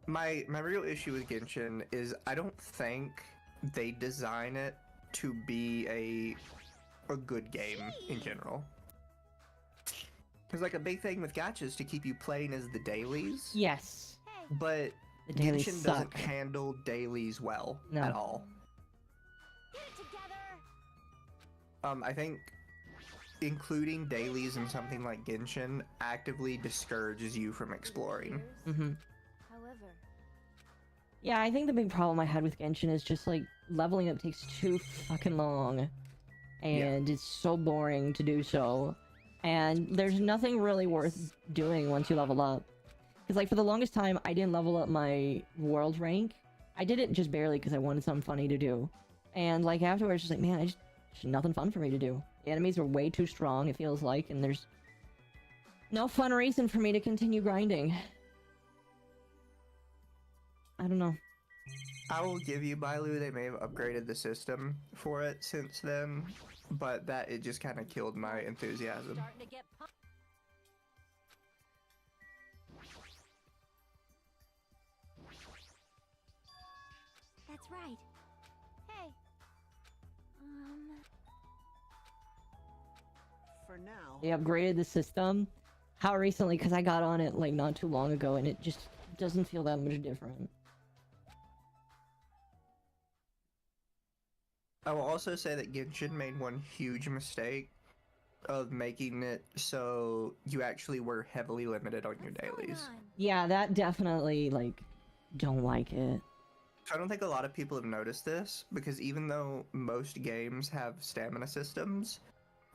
My real issue with Genshin is I don't think they design it to be a good game in general. Because like a big thing with gacha is to keep you playing is the dailies. Yes. Hey, But The dailies Genshin suck. doesn't handle dailies well No. at all. get it together. I think including dailies in something like Genshin actively discourages you from exploring. Mm-hmm. However, Yeah, I think the big problem I had with Genshin is just like leveling up takes too fucking long. And it's so boring to do so. And there's nothing really worth doing once you level up. Because like for the longest time, I didn't level up my world rank. I did it just barely because I wanted something funny to do. And like afterwards, just like, man, there's nothing fun for me to do. The enemies are way too strong, it feels like, and there's no fun reason for me to continue grinding. I don't know. I will give you, Bailu, they may have upgraded the system for it since then, but that it just kind of killed my enthusiasm. starting to get pumped. That's right. Hey. For now. They upgraded the system. How recently? Because I got on it like not too long ago, and it just doesn't feel that much different. I will also say that Genshin made one huge mistake of making it so you actually were heavily limited on your What's going dailies. on? Yeah, that definitely like don't like it. I don't think a lot of people have noticed this, because even though most games have stamina systems,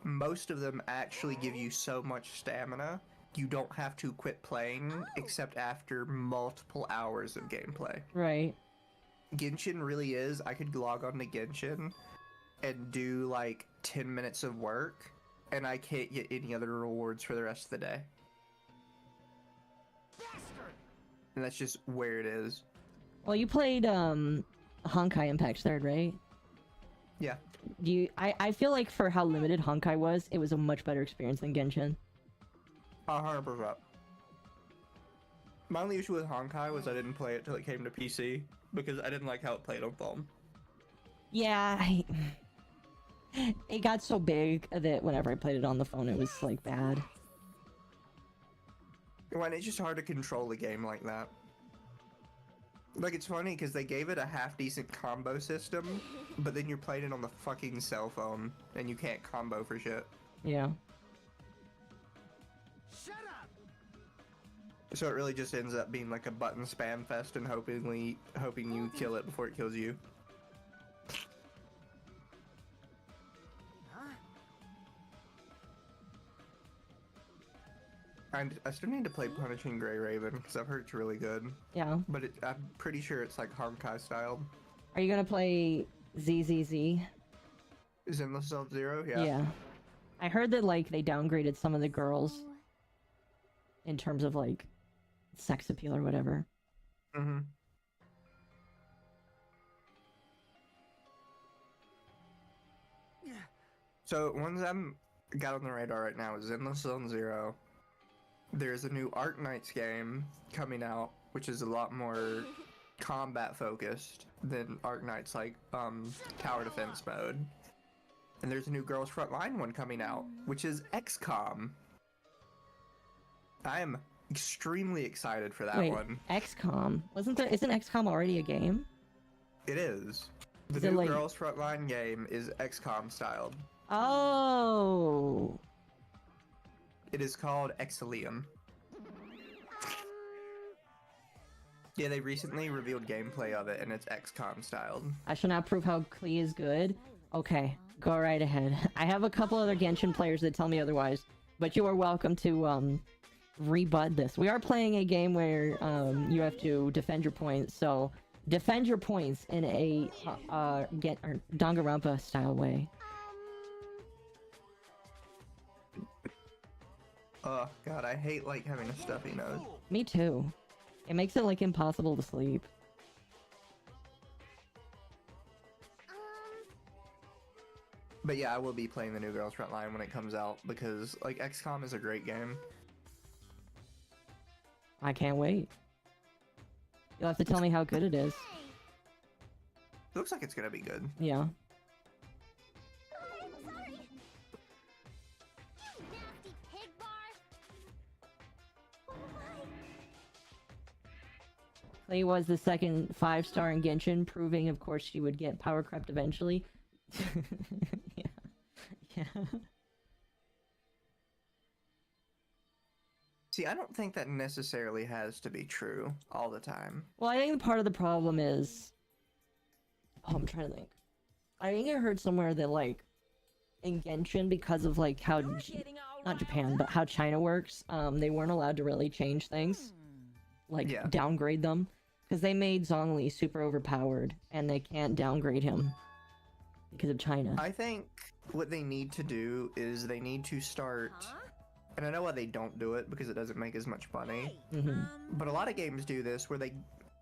most of them actually give you so much stamina, you don't have to quit playing except after multiple hours of gameplay. Right. Genshin really is, I could log on to Genshin and do like 10 minutes of work, and I can't get any other rewards for the rest of the day. Bastard! And that's just where it is. Well, you played Honkai Impact Third, right? Yeah. I feel like for how limited Honkai was, it was a much better experience than Genshin. 100%. My only issue with Honkai was I didn't play it till it came to PC, because I didn't like how it played on phone. Yeah, it got so big that whenever I played it on the phone, it was like bad. When it's just hard to control a game like that. Like, it's funny because they gave it a half-decent combo system, but then you're playing it on the fucking cell phone, and you can't combo for shit. Yeah. Shut up! So it really just ends up being like a button spam fest and hoping you kill it before it kills you. Huh? Mm-hmm. I still need to play Punishing Grey Raven, because I've heard it's really good. Yeah. But I'm pretty sure it's like Honkai styled. Are you gonna play ZZZ? Is Endless Zone Zero? Yeah. I heard that like they downgraded some of the girls in terms of like sex appeal or whatever. Mm-hmm. So, ones I'm got on the radar right now is Endless Zone Zero. There's a new Arknights game coming out, which is a lot more combat focused than Arknights, like tower defense mode. And there's a new Girls Frontline one coming out, which is XCOM. I am extremely excited for that Wait, one. XCOM? Isn't XCOM already a game? It is. The Is it new like- Girls Frontline game is XCOM styled. Oh. It is called Exilium. Yeah, they recently revealed gameplay of it, and it's XCOM styled. I shall not prove how Klee is good. Okay, go right ahead. I have a couple other Genshin players that tell me otherwise, but you are welcome to rebut this. We are playing a game where you have to defend your points, so defend your points in a Danganronpa style way. Oh god, I hate like having a stuffy nose. Me too. It makes it like impossible to sleep. But yeah, I will be playing the new Girls Frontline when it comes out, because like XCOM is a great game. I can't wait. You'll have to tell me how good it is. Hey! It looks like it's gonna be good. Yeah. Oh, sorry! You nasty pig bar! Oh my! Clay was the second 5-star in Genshin, proving, of course, she would get power crept eventually. Yeah. Yeah. See, I don't think that necessarily has to be true all the time. Well, I think part of the problem is... Oh, I'm trying to think. I think I heard somewhere that, like, in Genshin, because of, like, how... Not Japan, but how China works, they weren't allowed to really change things. Like, Yeah. downgrade them. Because they made Zhongli super overpowered, and they can't downgrade him. Because of China. I think what they need to do is they need to start... Huh? And I know why they don't do it, because it doesn't make as much money. Mhm. But a lot of games do this, where they,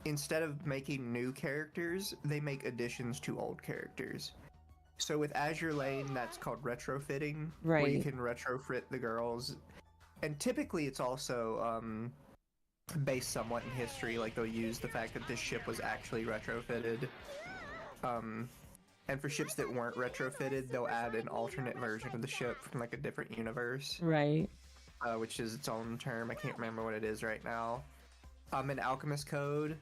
instead of making new characters, they make additions to old characters. So with Azure Lane, that's called retrofitting, where you Right. can retrofit the girls. And typically it's also based somewhat in history, like they'll use the fact that this ship was actually retrofitted. And for ships that weren't retrofitted, they'll add an alternate version of the ship from like a different universe. Right. Which is its own term. I can't remember what it is right now. In Alchemist Code,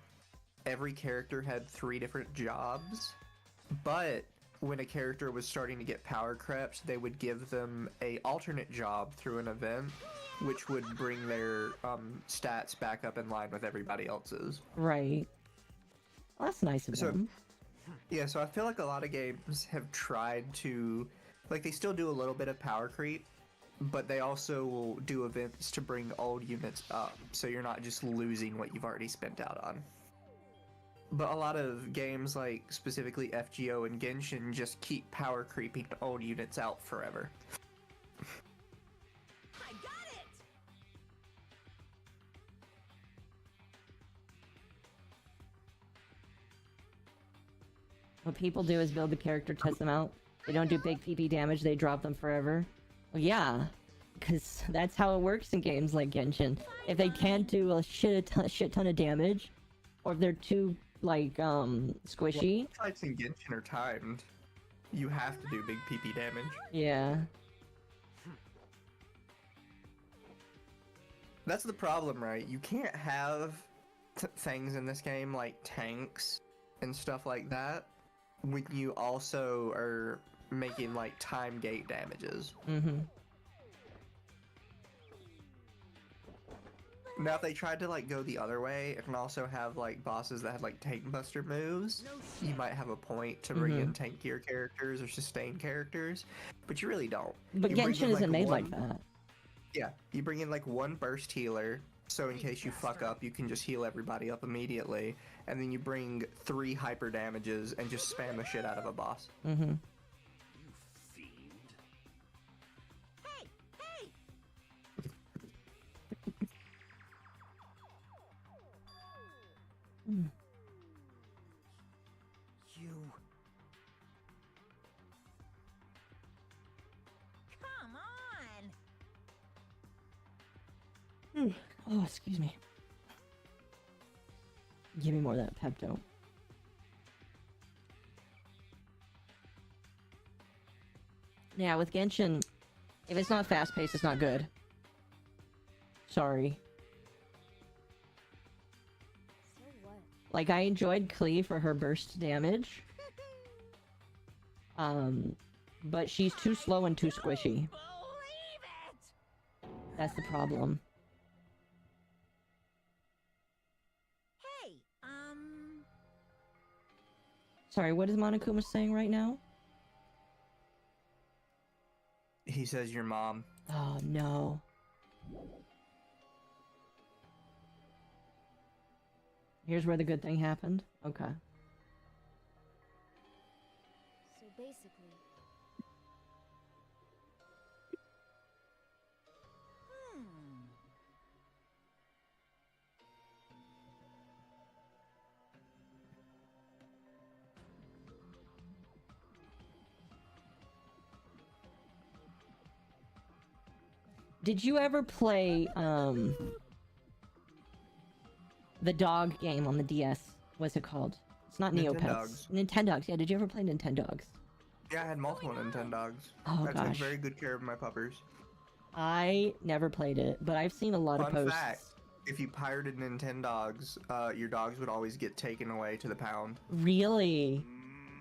every character had 3 different jobs, but when a character was starting to get power crept, they would give them a alternate job through an event, which would bring their stats back up in line with everybody else's. Right. Well, that's nice of So- them. Yeah, so I feel like a lot of games have tried to, like, they still do a little bit of power creep, but they also will do events to bring old units up, so you're not just losing what you've already spent out on. But a lot of games, like specifically FGO and Genshin, just keep power creeping old units out forever. I got it! What people do is build the character, test them out. They don't do big PP damage, they drop them forever. Well, yeah, because that's how it works in games like Genshin. If they can't do a shit ton of damage, or if they're too, like, squishy, Fights in Genshin are timed. You have to do big PP damage. yeah. That's the problem, right? You can't have things in this game like tanks and stuff like that when you also are making like time gate damages. Mm-hmm. Now, if they tried to like go the other way and also have like bosses that had like tank buster moves, you might have a point to bring in tankier characters or sustain characters, but you really don't. But You bring in, Genshin isn't made one- like that. Yeah, you bring in like one burst healer, so in case you fuck up, you can just heal everybody up immediately, and then you bring 3 hyper damages and just spam the shit out of a boss. Mm-hmm. Fiend. Hey! Hey! You... Come on! Oh, excuse me. Give me more of that Pepto. Yeah, with Genshin, if it's not fast-paced, it's not good. Sorry. So what? Like, I enjoyed Klee for her burst damage. But she's too slow and too squishy. Believe it! That's the problem. Hey, Sorry, what is Monokuma saying right now? He says your mom. Oh, no. Here's where the good thing happened. Okay. So basically, Did you ever play, the dog game on the DS. What's it called? It's not Neopets. Nintendogs. Yeah, did you ever play Nintendogs? Yeah, I had multiple Nintendogs. Oh I gosh. took very good care of my puppers. I never played it, but I've seen a lot of Fun posts. fact, if you pirated Nintendogs, your dogs would always get taken away to the pound. Really?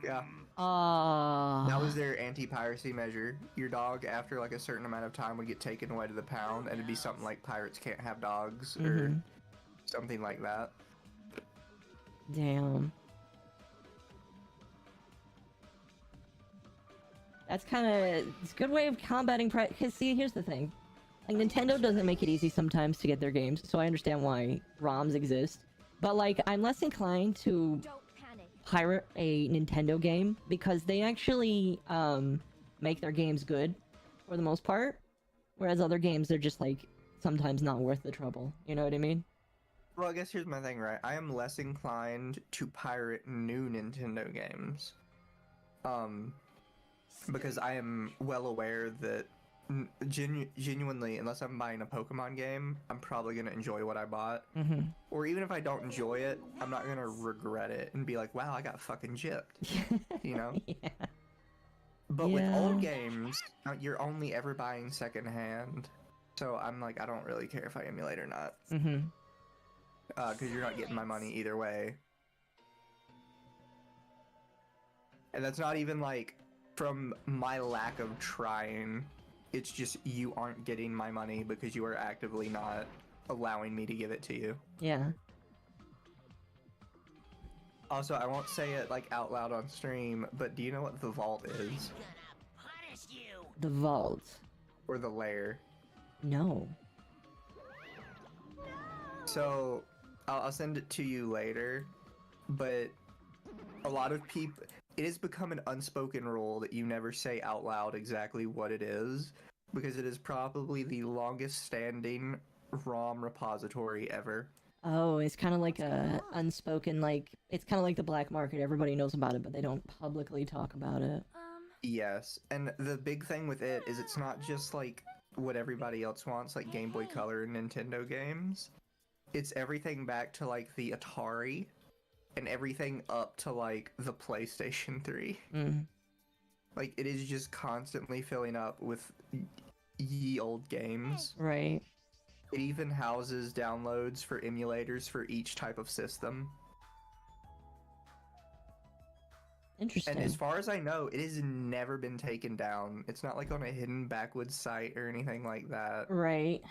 Yeah. That was their anti-piracy measure. Your dog, after like a certain amount of time, would get taken away to the pound, and it'd be something like pirates can't have dogs, or something like that. Damn. That's kind of... It's a good way of combating pride. Because, see, here's the thing. Like, Nintendo doesn't make it easy sometimes to get their games, so I understand why ROMs exist. But, like, I'm less inclined to pirate a Nintendo game, because they actually, make their games good, for the most part. Whereas other games, they're just, like, sometimes not worth the trouble. You know what I mean? Well, I guess here's my thing, right? I am less inclined to pirate new Nintendo games. Because I am well aware that genuinely, unless I'm buying a Pokemon game, I'm probably going to enjoy what I bought. Or even if I don't enjoy it, I'm not going to regret it and be like, wow, I got fucking gypped. You know? Yeah. But with old games, you're only ever buying secondhand. So I'm like, I don't really care if I emulate or not. Because you're not getting my money either way. And that's not even like from my lack of trying. It's just you aren't getting my money because you are actively not allowing me to give it to you. Yeah. Also, I won't say it like out loud on stream, but do you know what the vault is? The vault. Or the lair? No. So, I'll send it to you later, but a lot of people... It has become an unspoken rule that you never say out loud exactly what it is, because it is probably the longest standing ROM repository ever. Oh, it's kind of like a unspoken, like, it's kind of like the black market. Everybody knows about it, but they don't publicly talk about it. Yes, and the big thing with it is it's not just like what everybody else wants, like Game Boy Color and Nintendo games. It's everything back to like the Atari and everything up to like the PlayStation 3. Like, it is just constantly filling up with ye old games. Right. It even houses downloads for emulators for each type of system. Interesting. And as far as I know, it has never been taken down. It's not like on a hidden backwoods site or anything like that. Right.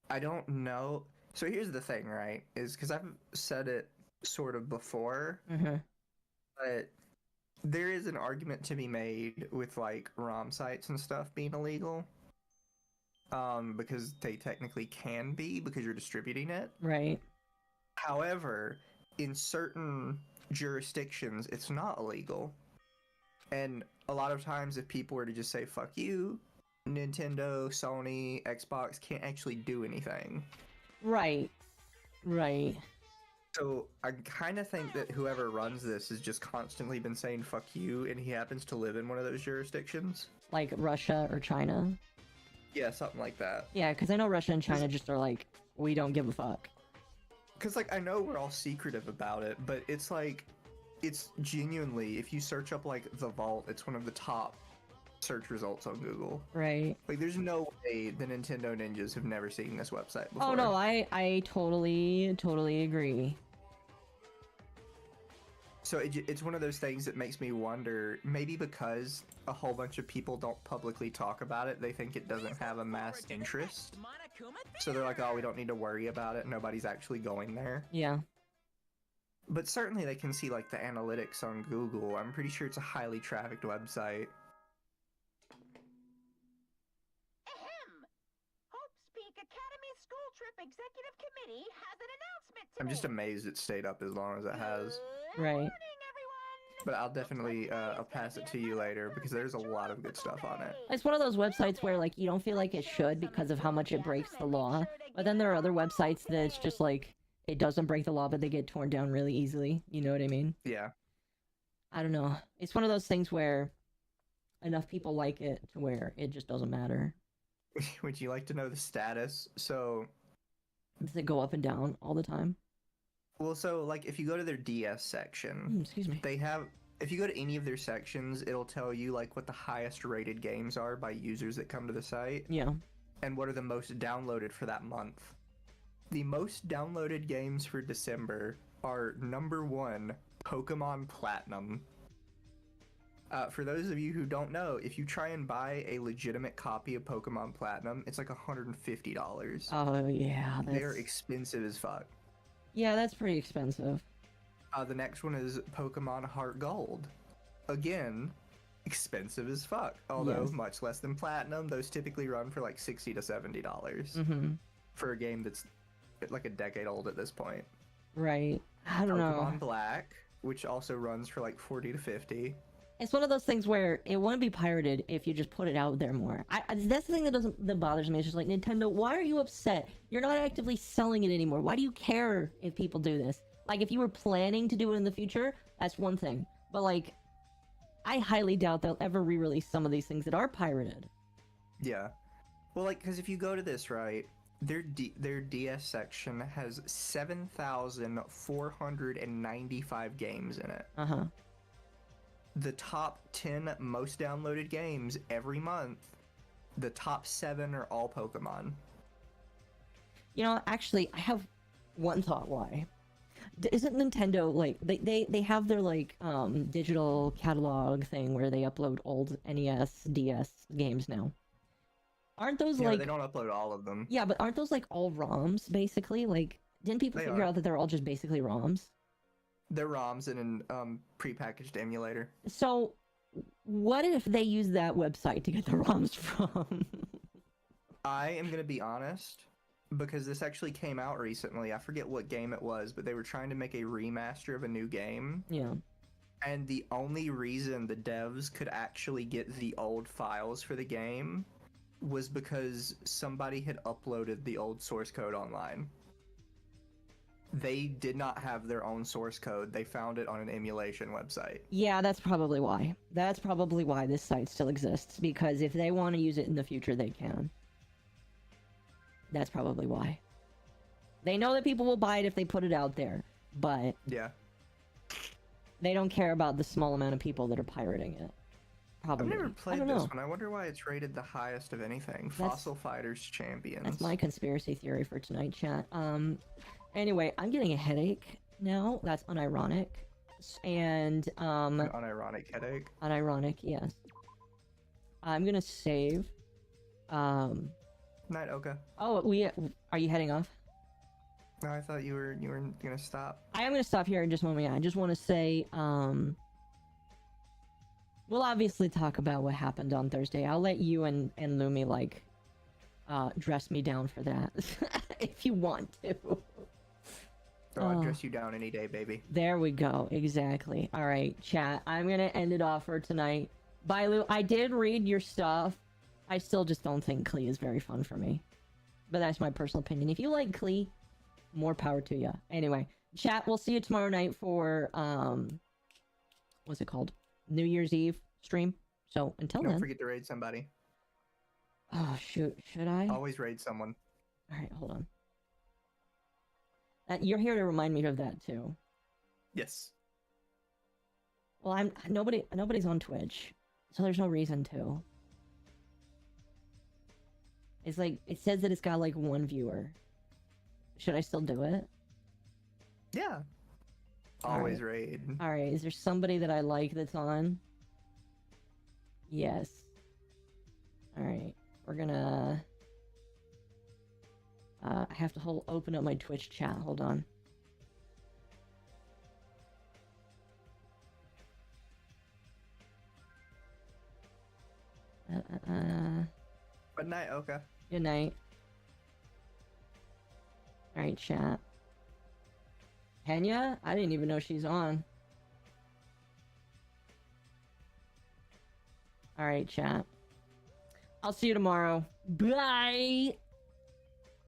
I don't know. So here's the thing, right? Is because I've said it sort of before, but there is an argument to be made with like ROM sites and stuff being illegal. Because they technically can be because you're distributing it. Right. However, in certain jurisdictions, it's not illegal. And a lot of times if people were to just say, fuck you, Nintendo, Sony, Xbox can't actually do anything. Right. Right. So I kind of think that whoever runs this has just constantly been saying fuck you, and he happens to live in one of those jurisdictions. Like Russia or China? Yeah, something like that. Yeah, because I know Russia and China just are like, we don't give a fuck. Because, like, I know we're all secretive about it, but it's like, it's genuinely, if you search up, like, The Vault, it's one of the top search results on Google. Right. Like, there's no way the Nintendo ninjas have never seen this website before. Oh, no, I totally agree. So it's one of those things that makes me wonder, maybe because a whole bunch of people don't publicly talk about it, they think it doesn't have a mass interest. So they're like, oh, we don't need to worry about it, nobody's actually going there. Yeah. But certainly they can see, like, the analytics on Google. I'm pretty sure it's a highly trafficked website. Hope's Peak Academy School Trip Executive Committee has an announcement to I'm just make. amazed it stayed up as long as it has. Good Right. morning, everyone. But I'll definitely, I'll pass it to you later, because there's a lot of good stuff on it. It's one of those websites where, like, you don't feel like it should because of how much it breaks the law. But then there are other websites that it's just like, it doesn't break the law, but they get torn down really easily. You know what I mean? Yeah. I don't know. It's one of those things where enough people like it to where it just doesn't matter. Would you like to know the status? So, Does it go up and down all the time? Well, so like if you go to their DS section, Excuse me. they have. If you go to any of their sections, it'll tell you like what the highest rated games are by users that come to the site, Yeah. and what are the most downloaded for that month. The most downloaded games for December are number 1, Pokemon Platinum. For those of you who don't know, if you try and buy a legitimate copy of Pokemon Platinum, it's like $150. Oh yeah, They're expensive as fuck. Yeah, that's pretty expensive. The next one is Pokemon Heart Gold. Again, expensive as fuck. Although Yes. much less than Platinum, those typically run for like $60 to $70 Mm-hmm. for a game that's like a decade old at this point. Right. I don't Pokemon know. Black, which also runs for like 40 to 50. It's one of those things where it wouldn't be pirated if you just put it out there more. That's the thing that bothers me. It's just like, Nintendo, why are you upset? You're not actively selling it anymore. Why do you care if people do this? Like, if you were planning to do it in the future, that's one thing. But like, I highly doubt they'll ever re-release some of these things that are pirated. Yeah. Well, like, because if you go to this, right, their DS section has 7,495 games in it. Uh-huh. The top 10 most downloaded games every month, the top 7 are all Pokemon. You know, actually, I have one thought why. Isn't Nintendo, like, they have their, like, digital catalog thing where they upload old NES, DS games now. Aren't those, Yeah, like... they don't upload all of them. Yeah, but aren't those, like, all ROMs, basically? Like, didn't people They figure are. out that they're all just basically ROMs? They're ROMs in a prepackaged emulator. So, what if they use that website to get the ROMs from? I am going to be honest, because this actually came out recently. I forget what game it was, but they were trying to make a remaster of a new game. Yeah. And the only reason the devs could actually get the old files for the game was because somebody had uploaded the old source code online. They did not have their own source code. They found it on an emulation website. Yeah, that's probably why. That's probably why this site still exists, because if they want to use it in the future, they can. That's probably why. They know that people will buy it if they put it out there, but Yeah. they don't care about the small amount of people that are pirating it. Probably. I've never I played don't this know. one. I wonder why it's rated the highest of anything. That's- Fossil Fighters Champions. That's my conspiracy theory for tonight, chat. Anyway, I'm getting a headache now. That's unironic. And, An unironic headache. unironic, yes. I'm gonna save. Night, Oka. Oh, are you heading off? No, I thought you were gonna stop. I am gonna stop here in just a moment. Yeah, I just want to say, we'll obviously talk about what happened on Thursday. I'll let you and Lumi, like, dress me down for that, if you want to. Oh, I'd dress you down any day, baby. There we go. Exactly. All right, chat. I'm gonna end it off for tonight. Bye, Lou. I did read your stuff. I still just don't think Klee is very fun for me. But that's my personal opinion. If you like Klee, more power to you. Anyway, chat, we'll see you tomorrow night for, what's it called? New Year's Eve stream. So, until Don't then... forget to raid somebody. Oh, shoot. Should I? Always raid someone. Alright, hold on. You're here to remind me of that, too. Yes. Well, nobody's on Twitch, so there's no reason to. It's like, it says that it's got like 1 viewer. Should I still do it? Yeah. All Always raid. Alright, is there somebody that I like that's on? Yes. Alright, we're gonna... I have to open up my Twitch chat, hold on. Good night, Oka. Good night. Alright, chat. Kenya? I didn't even know she's on. Alright, chat. I'll see you tomorrow. Bye!